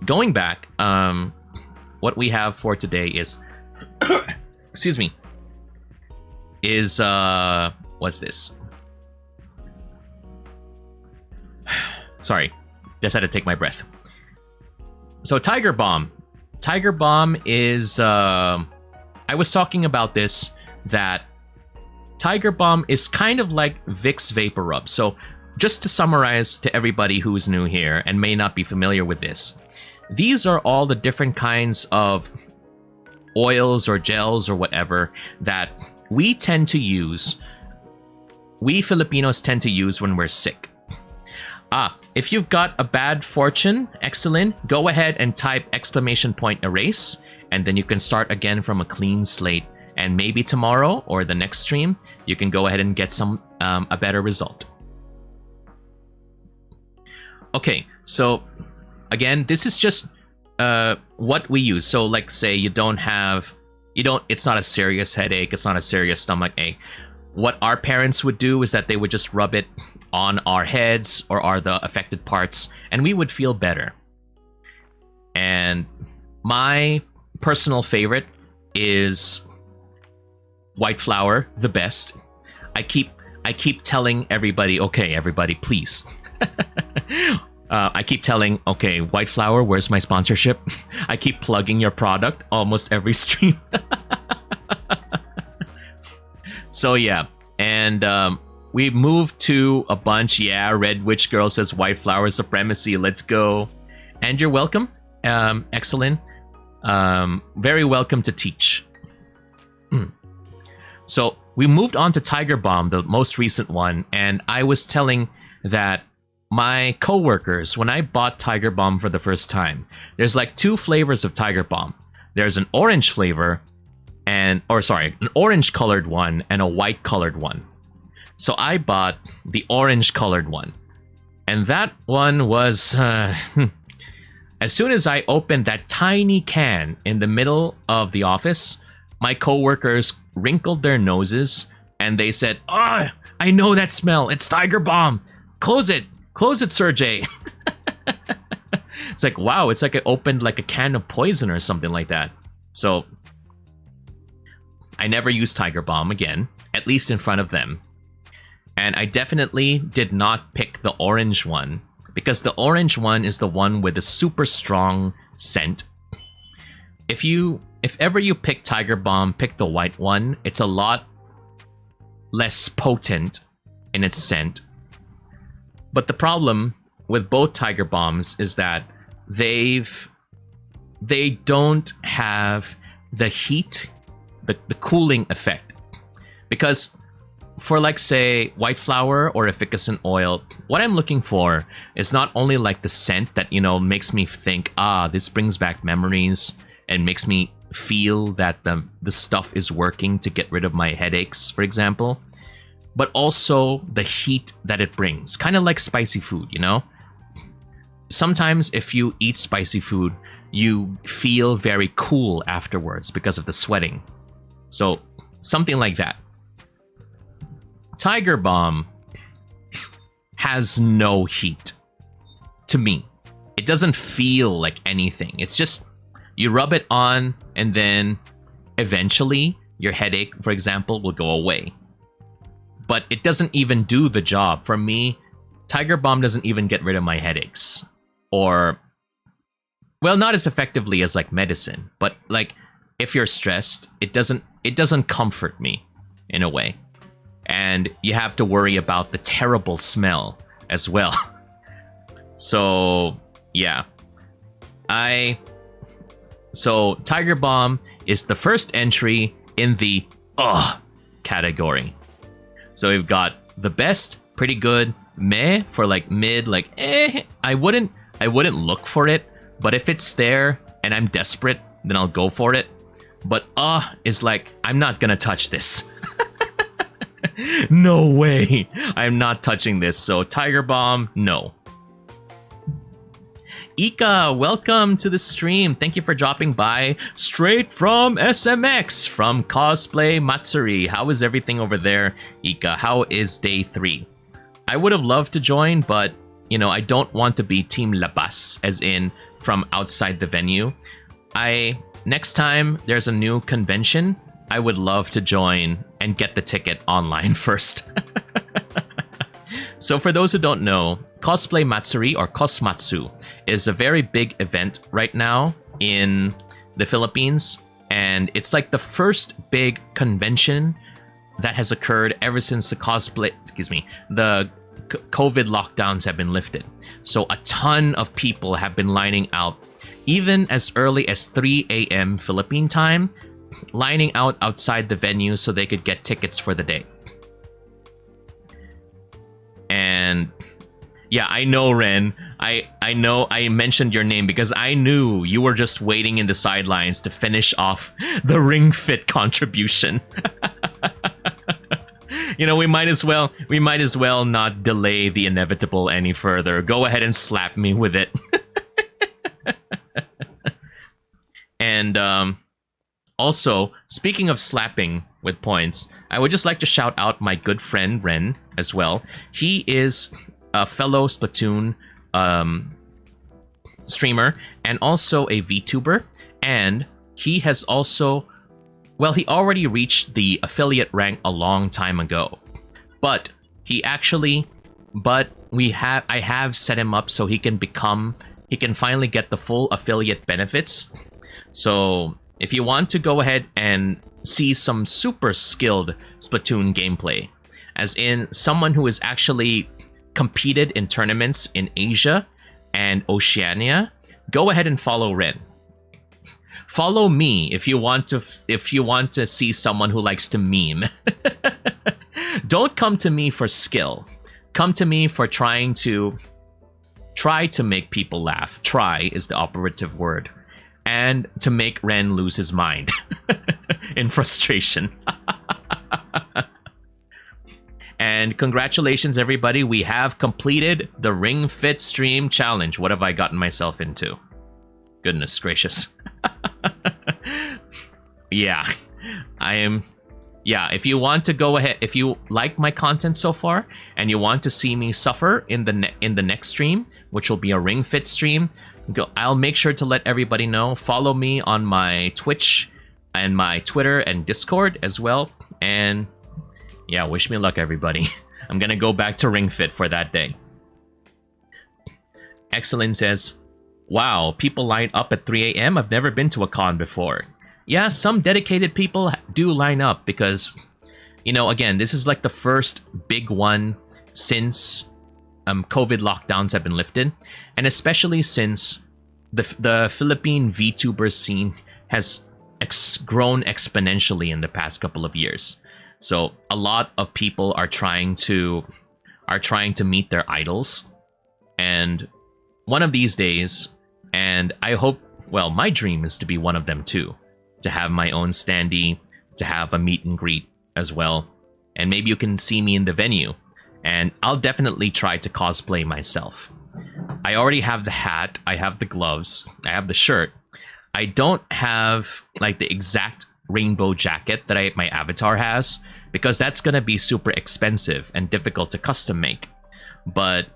going back, what we have for today is excuse me, is what's this? Sorry, just had to take my breath. So Tiger Bomb is I was talking about this, that Tiger Bomb is kind of like Vicks Vapor Rub. So just to summarize to everybody who's new here and may not be familiar with this, these are all the different kinds of oils or gels or whatever that we Filipinos tend to use when we're sick. If you've got a bad fortune, excellent, go ahead and type !erase, and then you can start again from a clean slate, and maybe tomorrow or the next stream you can go ahead and get some a better result. Okay, so again, this is just what we use. So like, say it's not a serious headache, it's not a serious stomach ache. What our parents would do is that they would just rub it on our heads or the affected parts, and we would feel better. And my personal favorite is white flour, the best. I keep telling everybody, okay, everybody, please. I keep telling, okay, white flour, where's my sponsorship? I keep plugging your product almost every stream. So yeah, and we moved to a bunch. Yeah, Red Witch Girl says white flour supremacy. Let's go. And you're welcome. Excellent. Very welcome to teach. So we moved on to Tiger Bomb, the most recent one, and I was telling that my coworkers, when I bought Tiger Bomb for the first time, there's like two flavors of Tiger Bomb. There's an orange flavor an orange colored one and a white colored one. So I bought the orange colored one. And that one was, as soon as I opened that tiny can in the middle of the office, my coworkers wrinkled their noses and they said, "Oh, I know that smell. It's Tiger Bomb. Close it, Serjay." It's like, wow, it's like I opened like a can of poison or something like that. So I never used Tiger Bomb again, at least in front of them. And I definitely did not pick the orange one, because the orange one is the one with a super strong scent. If ever you pick Tiger Bomb, pick the white one. It's a lot less potent in its scent. But the problem with both Tiger Bombs is that they don't have the heat, the cooling effect. Because for, like, say, white flour or efficacent oil, what I'm looking for is not only like the scent that, makes me think, this brings back memories and makes me feel that the stuff is working to get rid of my headaches, for example. but also the heat that it brings. Kind of like spicy food, you know? Sometimes if you eat spicy food, you feel very cool afterwards because of the sweating. So, something like that. Tiger Balm has no heat to me. It doesn't feel like anything. It's just you rub it on and then eventually your headache, for example, will go away. But it doesn't even do the job. For me, Tiger Balm doesn't even get rid of my headaches. Or, well, not as effectively as like medicine, but like if you're stressed, it doesn't comfort me in a way. And you have to worry about the terrible smell as well. So, yeah. So, Tiger Balm is the first entry in the category. So we've got the best, pretty good, meh for like mid, like I wouldn't look for it, but if it's there and I'm desperate, then I'll go for it. But is like, I'm not gonna touch this. No way. I'm not touching this. So Tiger Balm, no. Ika, welcome to the stream. Thank you for dropping by straight from SMX from Cosplay Matsuri. How is everything over there, Ika? How is day 3? I would have loved to join, but, you know, I don't want to be Team Labas, as in from outside the venue. Next time there's a new convention, I would love to join and get the ticket online first. So for those who don't know, Cosplay Matsuri or Cosmatsu is a very big event right now in the Philippines, and it's like the first big convention that has occurred ever since the COVID lockdowns have been lifted. So a ton of people have been lining out, even as early as 3 a.m. Philippine time, lining out outside the venue so they could get tickets for the day. And yeah, I know, Ren. I know I mentioned your name because I knew you were just waiting in the sidelines to finish off the Ring Fit contribution. You know, we might as well not delay the inevitable any further. Go ahead and slap me with it. And also, speaking of slapping with points, I would just like to shout out my good friend Ren as well. He is a fellow Splatoon streamer and also a VTuber, and he has also, well, he already reached the affiliate rank a long time ago, but I have set him up so he can finally get the full affiliate benefits. So if you want to go ahead and see some super skilled Splatoon gameplay, as in someone who has actually competed in tournaments in Asia and Oceania, go ahead and follow Ren. Follow me if you want to see someone who likes to meme. Don't come to me for skill. Come to me for try to make people laugh. Try is the operative word. And to make Ren lose his mind in frustration. And congratulations, everybody. We have completed the Ring Fit Stream Challenge. What have I gotten myself into? Goodness gracious. Yeah. If you want to go ahead, if you like my content so far, and you want to see me suffer in the next stream, which will be a Ring Fit stream, I'll make sure to let everybody know. Follow me on my Twitch and my Twitter and Discord as well. And yeah, wish me luck, everybody. I'm gonna go back to Ring Fit for that day. Excellent says, wow, people line up at 3 a.m. I've never been to a con before. Yeah, some dedicated people do line up because, you know, again, this is like the first big one since COVID lockdowns have been lifted, and especially since the Philippine VTuber scene has grown exponentially in the past couple of years. So a lot of people are trying to meet their idols, and one of these days, and I hope, well, my dream is to be one of them too, to have my own standee, to have a meet and greet as well, and maybe you can see me in the venue, and I'll definitely try to cosplay myself. I already have the hat, I have the gloves, I have the shirt. I don't have like the exact rainbow jacket that my avatar has, because that's gonna be super expensive and difficult to custom make. But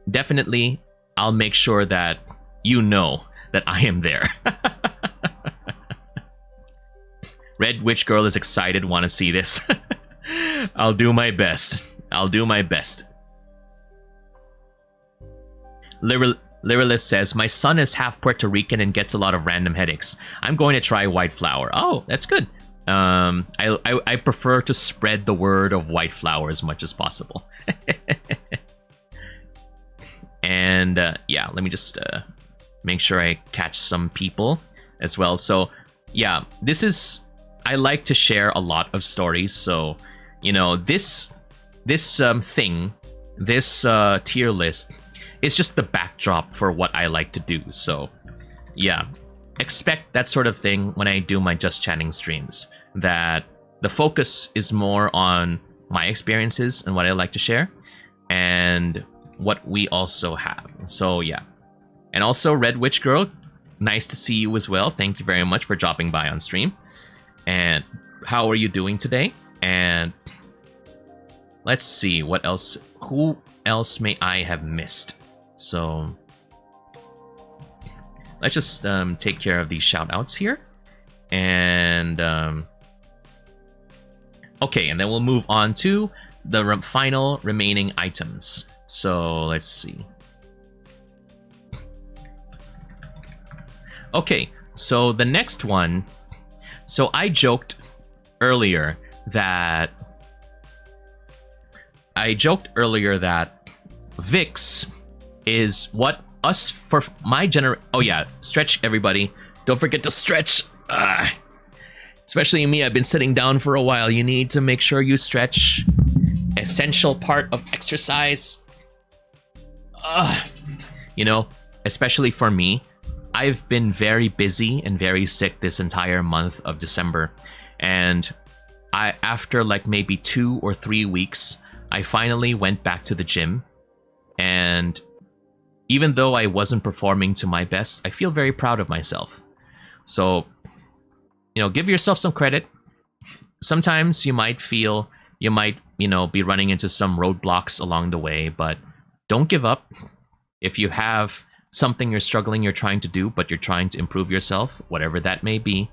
definitely, I'll make sure that you know that I am there. Red Witch Girl is excited, want to see this. I'll do my best. I'll do my best. Lyrillith says, my son is half Puerto Rican and gets a lot of random headaches. I'm going to try white flower. Oh, that's good. I prefer to spread the word of white flower as much as possible. And yeah, let me just make sure I catch some people as well. So yeah, I like to share a lot of stories. So, you know, this thing, this tier list is just the backdrop for what I like to do. So yeah, expect that sort of thing when I do my Just Chatting streams, that the focus is more on my experiences and what I like to share, and what we also have. So yeah. And also, Red Witch Girl, nice to see you as well. Thank you very much for dropping by on stream. And how are you doing today? And let's see, what else? Who else may I have missed? So let's just take care of these shout outs here. And okay, and then we'll move on to the final remaining items. So let's see. Okay, so the next one. So I joked earlier that VIX is what us for my Oh yeah, stretch everybody. Don't forget to stretch. Especially me, I've been sitting down for a while. You need to make sure you stretch. Essential part of exercise. You know, especially for me, I've been very busy and very sick this entire month of December. And after like maybe 2 or 3 weeks, I finally went back to the gym. And even though I wasn't performing to my best, I feel very proud of myself. So, you know, give yourself some credit. Sometimes you might, you know, be running into some roadblocks along the way, but don't give up. If you have something you're trying to do, but you're trying to improve yourself, whatever that may be,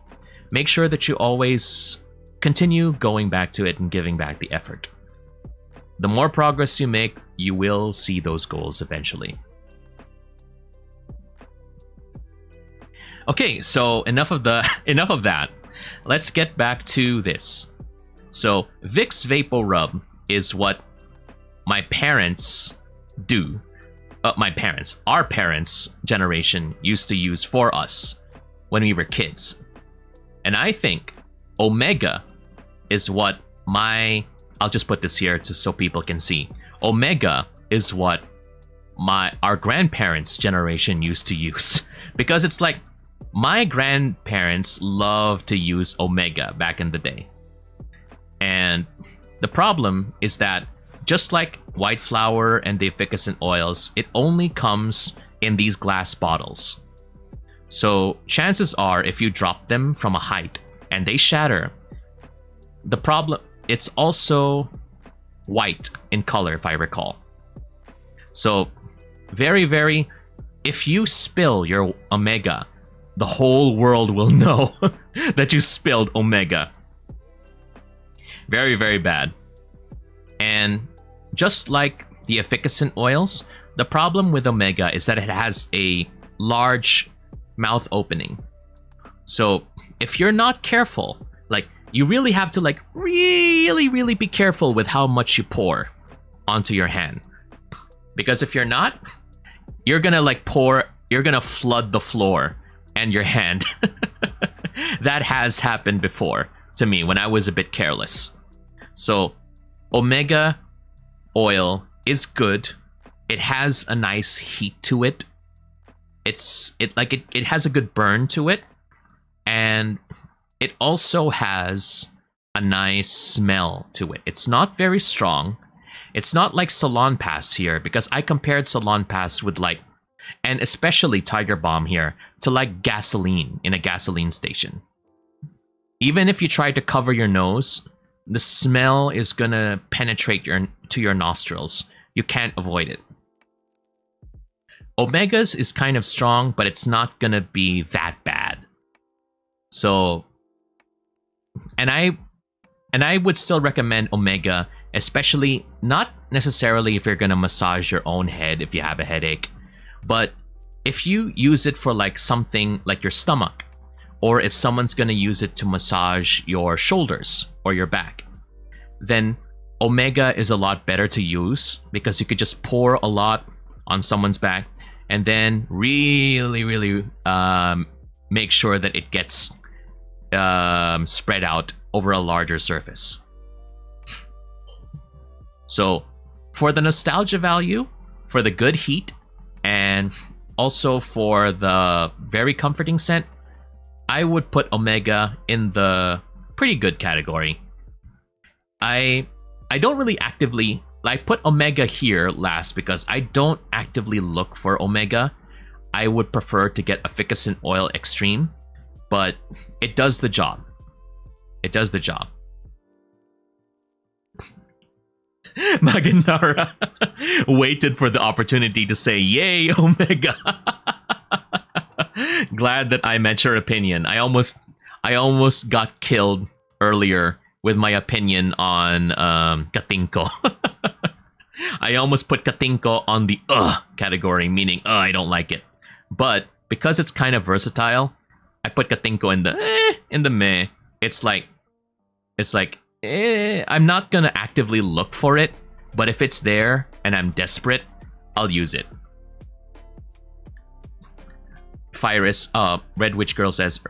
make sure that you always continue going back to it and giving back the effort. The more progress you make, you will see those goals eventually. Okay, so enough of that. Let's get back to this. So Vicks Vapo Rub is what my parents do. Our parents' generation used to use for us when we were kids. And I think Omega is what I'll just put this here so people can see. Omega is what our grandparents' generation used to use. Because it's like, my grandparents loved to use Omega back in the day. And the problem is that just like white flower and the efficacent oils, it only comes in these glass bottles. So chances are, if you drop them from a height and they shatter, it's also white in color, if I recall. So if you spill your Omega, the whole world will know that you spilled Omega. Very, very bad. And just like the efficacent oils, the problem with Omega is that it has a large mouth opening. So if you're not careful, like, you really have to like really be careful with how much you pour onto your hand. Because if you're not, you're gonna flood the floor and your hand. That has happened before to me when I was a bit careless. So Omega oil is good. It has a nice heat to it. It has a good burn to it. And it also has a nice smell to it. It's not very strong. It's not like Salon Pass here, because I compared Salon Pass with like, and especially Tiger Balm here, to like gasoline in a gasoline station. Even if you try to cover your nose, the smell is gonna penetrate to your nostrils. You can't avoid it. Omega's is kind of strong, but it's not gonna be that bad. So, and I would still recommend Omega, especially not necessarily if you're gonna massage your own head if you have a headache, but if you use it for like something like your stomach, or if someone's gonna use it to massage your shoulders or your back, then Omega is a lot better to use, because you could just pour a lot on someone's back and then really make sure that it gets spread out over a larger surface. So for the nostalgia value, for the good heat, and also for the very comforting scent, I would put Omega in the pretty good category. I don't really actively, I put Omega here last because I don't actively look for Omega. I would prefer to get Efficacent Oil Extreme, but it does the job. It does the job. Maganara waited for the opportunity to say, "Yay, Omega!" Glad that I met your opinion. I almost got killed earlier with my opinion on Katinko. I almost put Katinko on the category, meaning I don't like it. But because it's kind of versatile, I put Katinko in the meh. It's like I'm not gonna actively look for it, but if it's there and I'm desperate, I'll use it. Fyrus, Red Witch Girl says,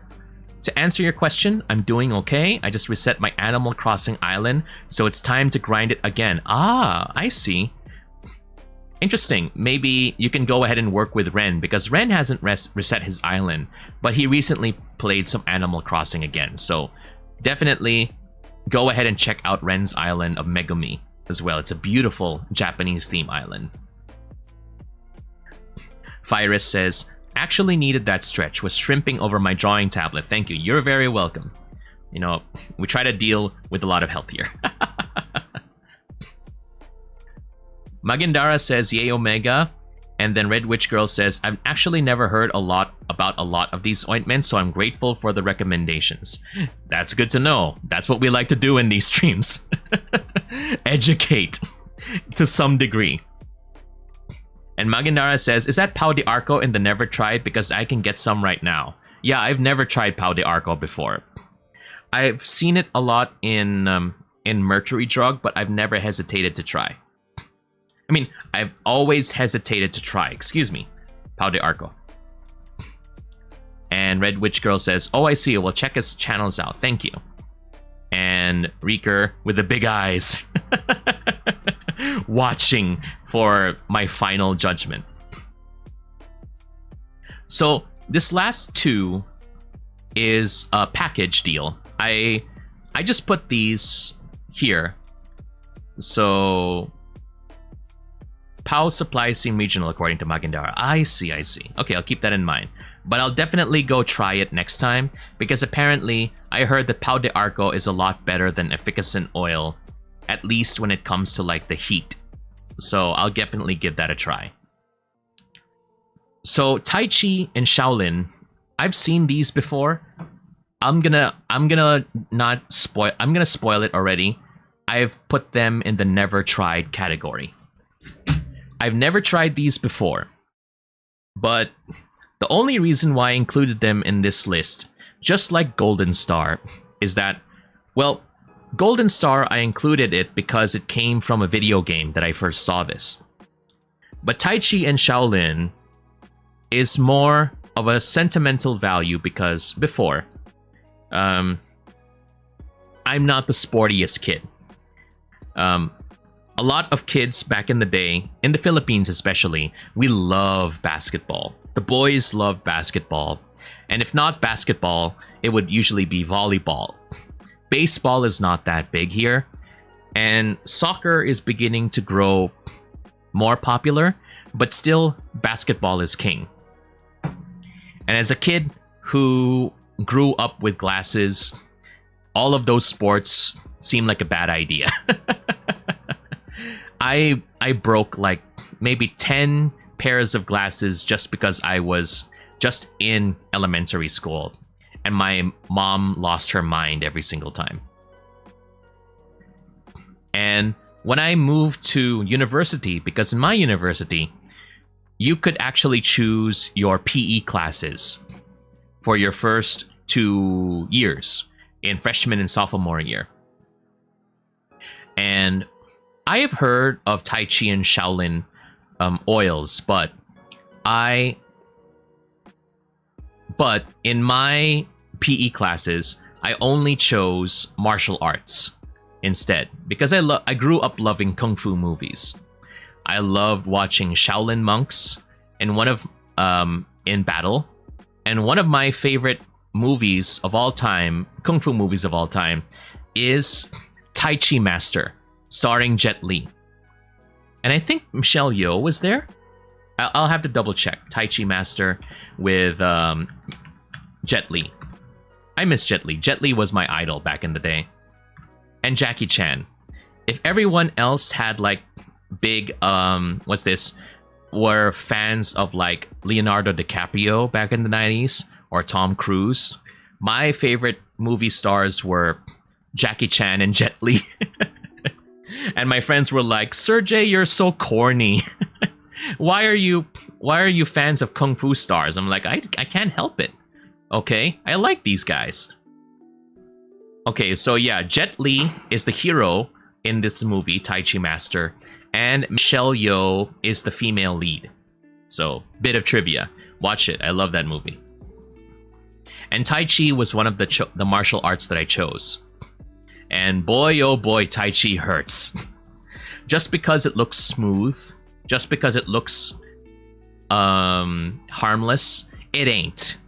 to answer your question, I'm doing okay. I just reset my Animal Crossing island, so it's time to grind it again. Ah, I see. Interesting. Maybe you can go ahead and work with Ren, because Ren hasn't reset his island, but he recently played some Animal Crossing again, so definitely go ahead and check out Ren's island of Megumi as well. It's a beautiful Japanese theme island. Fyrus says, actually needed that stretch. Was shrimping over my drawing tablet. Thank you. You're very welcome. You know, we try to deal with a lot of help here. Magindara says, yay Omega. And then Red Witch Girl says, I've actually never heard about a lot of these ointments, so I'm grateful for the recommendations. That's good to know. That's what we like to do in these streams. Educate to some degree. And Magindara says, is that Pau de Arco in the Never Tried? Because I can get some right now. Yeah, I've never tried Pau de Arco before. I've seen it a lot in Mercury Drug, but I've never hesitated to try. I mean, I've always hesitated to try. Excuse me. Pau de Arco. And Red Witch Girl says, oh, I see. Well, check his channels out. Thank you. And Reeker with the big eyes. Watching for my final judgment. So, this last two is a package deal. I just put these here. So... Pau supplies seem regional according to Magindara. I see. Okay, I'll keep that in mind. But I'll definitely go try it next time, because apparently I heard that Pau de Arco is a lot better than Efficacent Oil, at least when it comes to like the heat. So I'll definitely give that a try. So Tai Chi and Shaolin, I've seen these before. I'm gonna spoil it already. I've put them in the never tried category. I've never tried these before, but the only reason why I included them in this list, just like Golden Star, is that, well, Golden Star, I included it because it came from a video game that I first saw this. But Tai Chi and Shaolin is more of a sentimental value because before, I'm not the sportiest kid. A lot of kids back in the day, in the Philippines especially, we love basketball. The boys love basketball. And if not basketball, it would usually be volleyball. baseball is not that big here, and soccer is beginning to grow more popular, but still basketball is king. And as a kid who grew up with glasses, all of those sports seemed like a bad idea. I broke like maybe 10 pairs of glasses just because I was just in elementary school, and my mom lost her mind every single time. And when I moved to university, because in my university, you could actually choose your PE classes for your first 2 years in freshman and sophomore year. And I have heard of Tai Chi and Shaolin oils, but in my PE classes, I only chose martial arts instead, because I grew up loving kung fu movies. I loved watching Shaolin monks in in battle, and one of my favorite movies of all time, kung fu movies of all time, is Tai Chi Master, starring Jet Li. And I think Michelle Yeoh was there. I'll have to double check. Tai Chi Master with Jet Li. I miss Jet Li. Jet Li was my idol back in the day. And Jackie Chan. If everyone else had like big were fans of like Leonardo DiCaprio back in the 90s or Tom Cruise, my favorite movie stars were Jackie Chan and Jet Li. And my friends were like, "Serjay, you're so corny. Why are you fans of kung fu stars?" I'm like, I can't help it. Okay, I like these guys. Okay, so yeah, Jet Li is the hero in this movie, Tai Chi Master, and Michelle Yeoh is the female lead. So, bit of trivia. Watch it. I love that movie. And Tai Chi was one of the martial arts that I chose. And boy, oh boy, Tai Chi hurts. Just because it looks smooth, just because it looks harmless, it ain't.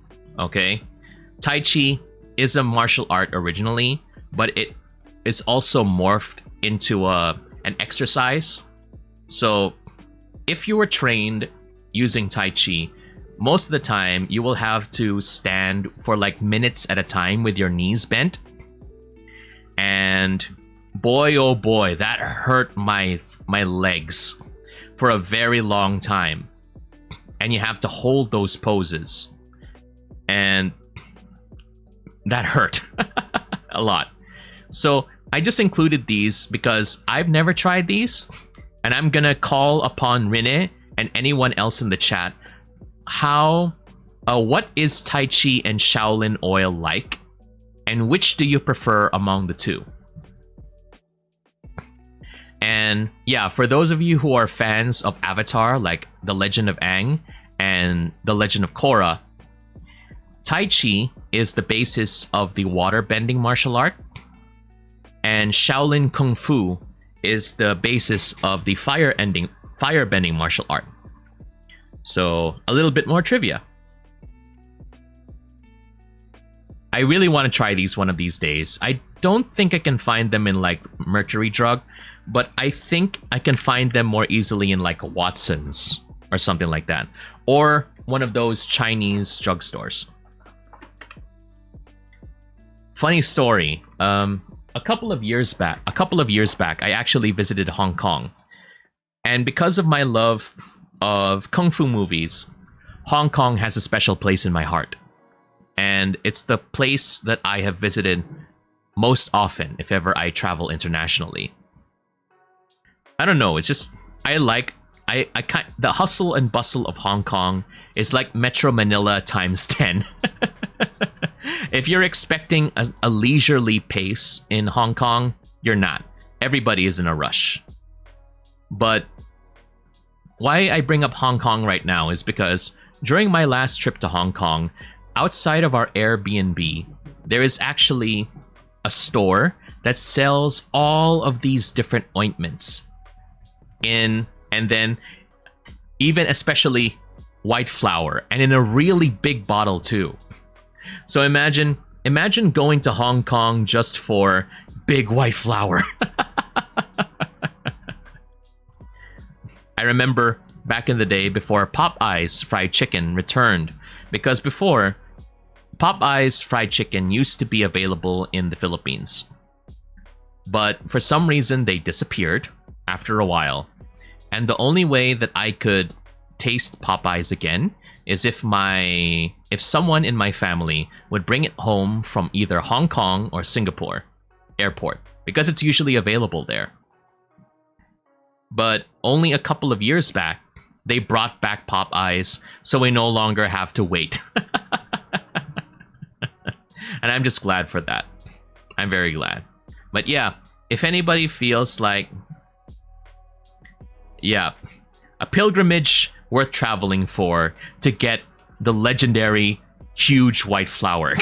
Okay? Tai Chi is a martial art originally, but it is also morphed into an exercise. So if you were trained using Tai Chi, most of the time you will have to stand for like minutes at a time with your knees bent. And boy, oh boy, that hurt my legs for a very long time. And you have to hold those poses. And that hurt a lot. So I just included these because I've never tried these. And I'm gonna call upon Rene and anyone else in the chat. What is Tai Chi and Shaolin oil like? And which do you prefer among the two? And yeah, for those of you who are fans of Avatar, like The Legend of Aang and The Legend of Korra, Tai Chi is the basis of the water-bending martial art, and Shaolin Kung Fu is the basis of the fire-bending martial art. So, a little bit more trivia. I really want to try these one of these days. I don't think I can find them in like Mercury Drug, but I think I can find them more easily in like Watson's or something like that, or one of those Chinese drugstores. Funny story. A couple of years back, I actually visited Hong Kong, and because of my love of kung fu movies, Hong Kong has a special place in my heart. And it's the place that I have visited most often if ever I travel internationally. I don't know, it's just the hustle and bustle of Hong Kong is like Metro Manila times 10. If you're expecting a leisurely pace in Hong Kong, you're not. Everybody is in a rush. But why I bring up Hong Kong right now is because during my last trip to Hong Kong, outside of our Airbnb, there is actually a store that sells all of these different ointments and then even especially white flour, and in a really big bottle too. So imagine imagine going to Hong Kong just for big white flour. I remember back in the day before Popeye's fried chicken returned, because before, Popeye's fried chicken used to be available in the Philippines. But for some reason, they disappeared after a while. And the only way that I could taste Popeye's again is if someone in my family would bring it home from either Hong Kong or Singapore airport, because it's usually available there. But only a couple of years back, they brought back Popeye's, so we no longer have to wait. And I'm just glad for that. I'm very glad. But yeah, if anybody feels like, yeah, a pilgrimage worth traveling for to get the legendary huge white flour.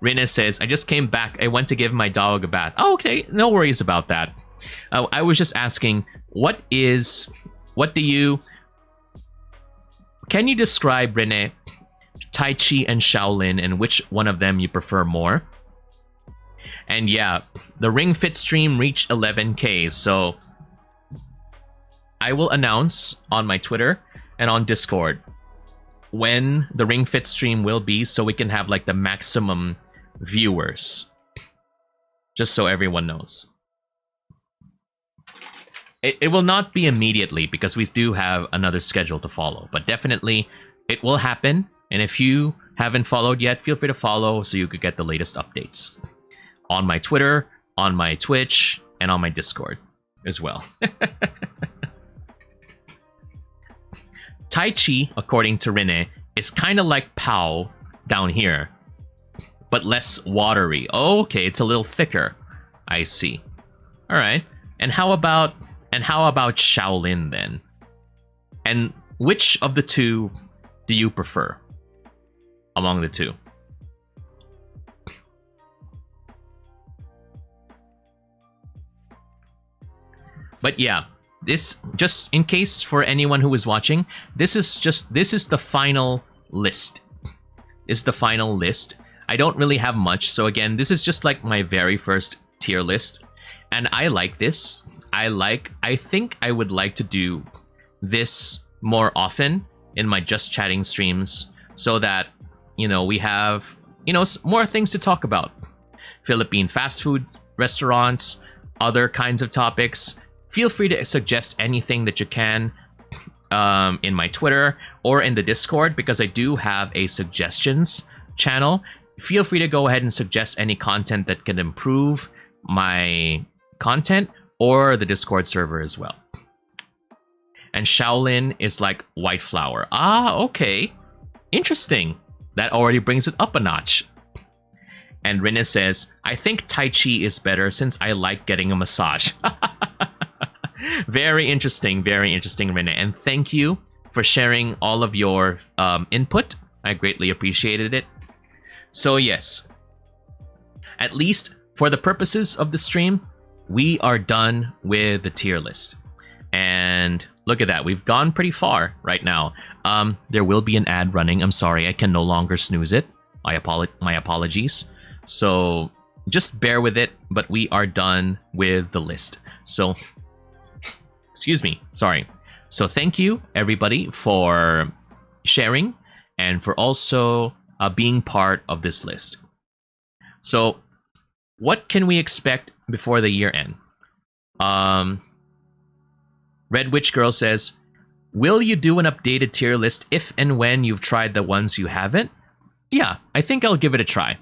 Rina says, I just came back. I went to give my dog a bath. Oh, okay. No worries about that. I was just asking, can you describe, Rene, Tai Chi and Shaolin, and which one of them you prefer more? And yeah, the Ring Fit stream reached 11K, so I will announce on my Twitter and on Discord when the Ring Fit stream will be, so we can have like the maximum viewers, just so everyone knows. It will not be immediately because we do have another schedule to follow, but definitely it will happen. And if you haven't followed yet, feel free to follow so you could get the latest updates on my Twitter, on my Twitch, and on my Discord as well. Tai Chi, according to Rene, is kind of like Pao down here, but less watery. Oh, okay, it's a little thicker. I see. All right. And how about Shaolin then? And which of the two do you prefer among the two? But yeah, this, just in case for anyone who is watching, this is the final list. Is the final list. I don't really have much, so again, this is just like my very first tier list, and I like this. I think I would like to do this more often in my Just Chatting streams, so that, you know, we have, you know, more things to talk about. Philippine fast food restaurants, other kinds of topics. Feel free to suggest anything that you can in my Twitter or in the Discord, because I do have a suggestions channel. Feel free to go ahead and suggest any content that can improve my content or the Discord server as well. And Shaolin is like white flour. Ah, okay. Interesting. That already brings it up a notch. And Rina says, I think Tai Chi is better since I like getting a massage. Very interesting, Rina. And thank you for sharing all of your input. I greatly appreciated it. So yes, at least for the purposes of the stream, we are done with the tier list. And look at that, we've gone pretty far right now. There will be an ad running. I'm sorry, I can no longer snooze it. My apologies. So just bear with it, but we are done with the list. So, excuse me, sorry. So thank you, everybody, for sharing and for also being part of this list. So, what can we expect before the year end? Red Witch Girl says, will you do an updated tier list if and when you've tried the ones you haven't? Yeah, I think I'll give it a try.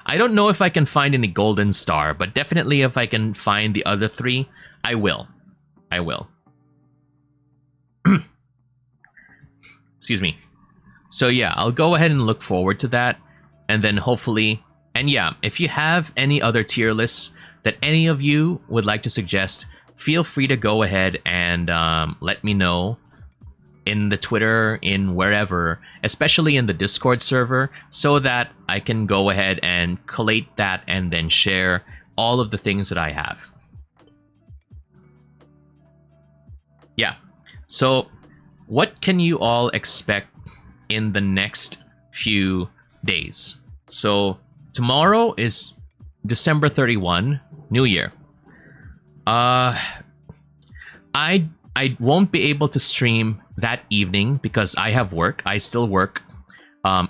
I don't know if I can find any golden star, but definitely if I can find the other three, I will. I will. Excuse me. So yeah, I'll go ahead and look forward to that, and then hopefully, and yeah, if you have any other tier lists that any of you would like to suggest, feel free to go ahead and let me know in the Twitter, in wherever, especially in the Discord server, so that I can go ahead and collate that and then share all of the things that I have. Yeah, so what can you all expect in the next few days. So tomorrow is December 31, New Year. I won't be able to stream that evening because I have work. I still work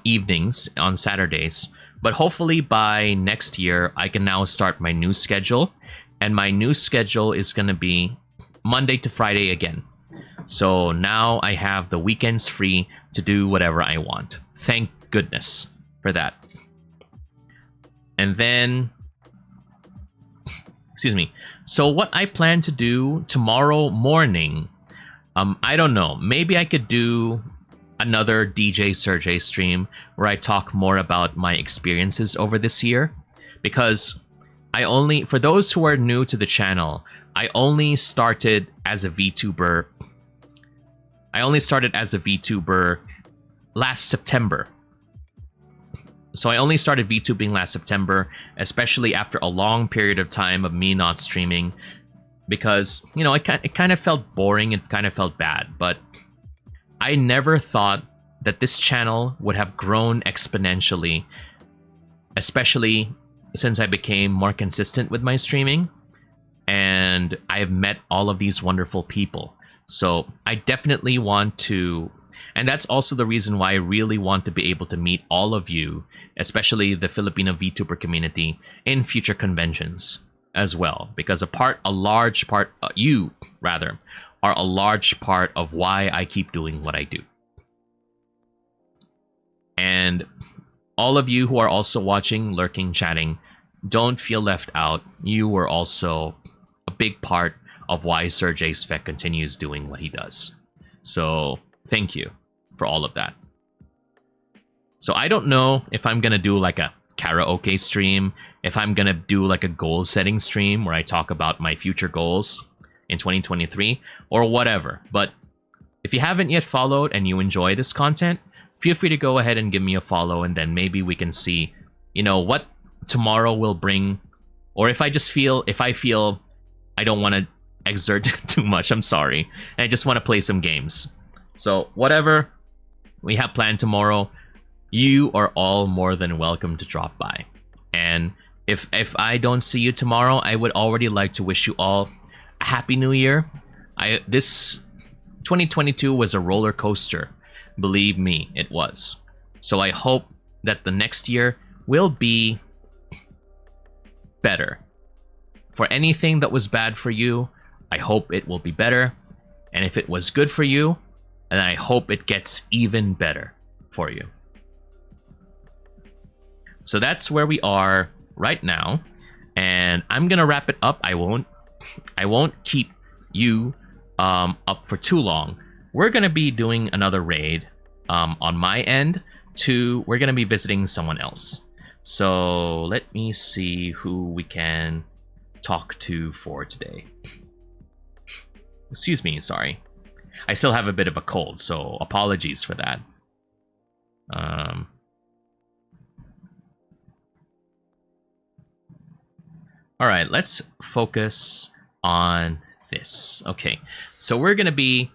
evenings on Saturdays. But hopefully by next year, I can now start my new schedule. And my new schedule is going to be Monday to Friday again. So now I have the weekends free to do whatever I want. Thank goodness for that. And then, excuse me. So what I plan to do tomorrow morning, I don't know. Maybe I could do another DJ Serjay stream where I talk more about my experiences over this year. Because for those who are new to the channel, I only started as a VTuber. Last September. So I only started VTubing last September, especially after a long period of time of me not streaming, because, you know, it kind of felt boring, it kind of felt bad, but I never thought that this channel would have grown exponentially, especially since I became more consistent with my streaming, and I've met all of these wonderful people. So I definitely want to... And that's also the reason why I really want to be able to meet all of you, especially the Filipino VTuber community, in future conventions as well. Because you are a large part of why I keep doing what I do. And all of you who are also watching, lurking, chatting, don't feel left out. You were also a big part of why Serjay Svek continues doing what he does. So thank you for all of that. So I don't know if I'm gonna do like a karaoke stream, if I'm gonna do like a goal setting stream where I talk about my future goals in 2023 or whatever. But if you haven't yet followed and you enjoy this content, feel free to go ahead and give me a follow, and then maybe we can see, you know, what tomorrow will bring. Or if I feel I don't want to exert too much, I'm sorry, and I just want to play some games. So whatever we have planned tomorrow, you are all more than welcome to drop by. And if I don't see you tomorrow, I would already like to wish you all a happy new year. This 2022 was a roller coaster. Believe me, it was. So I hope that the next year will be better. For anything that was bad for you, I hope it will be better. And if it was good for you, and I hope it gets even better for you. So that's where we are right now, and I'm gonna wrap it up. I won't keep you up for too long. We're gonna be doing another raid on my end. We're gonna be visiting someone else. So let me see who we can talk to for today. Excuse me, sorry. I still have a bit of a cold, so apologies for that. Alright, let's focus on this. Okay, so we're going to be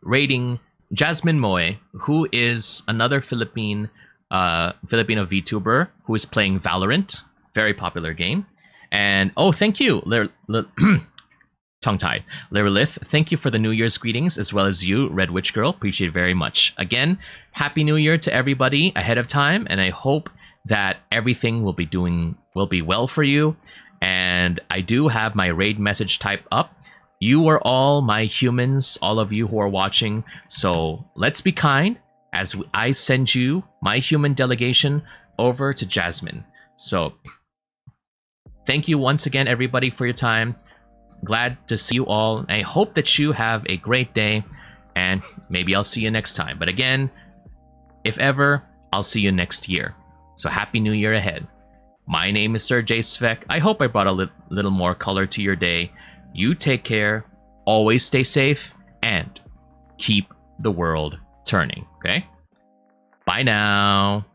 raiding Jasmine Moy, who is another Filipino VTuber who is playing Valorant. Very popular game. And, oh, thank you, tongue-tied. Lirelith, thank you for the New Year's greetings, as well as you, Red Witch Girl. Appreciate it very much. Again, Happy New Year to everybody ahead of time, and I hope that everything will be well for you. And I do have my raid message type up. You are all my humans, all of you who are watching, so let's be kind as I send you my human delegation over to Jasmine. So, thank you once again, everybody, for your time. Glad to see you all. I hope that you have a great day, and maybe I'll see you next time. But again, if ever, I'll see you next year. So Happy New Year ahead. My name is Serjay Svek. I hope I brought a little more color to your day. You take care, always stay safe, and keep the world turning, okay? Bye now.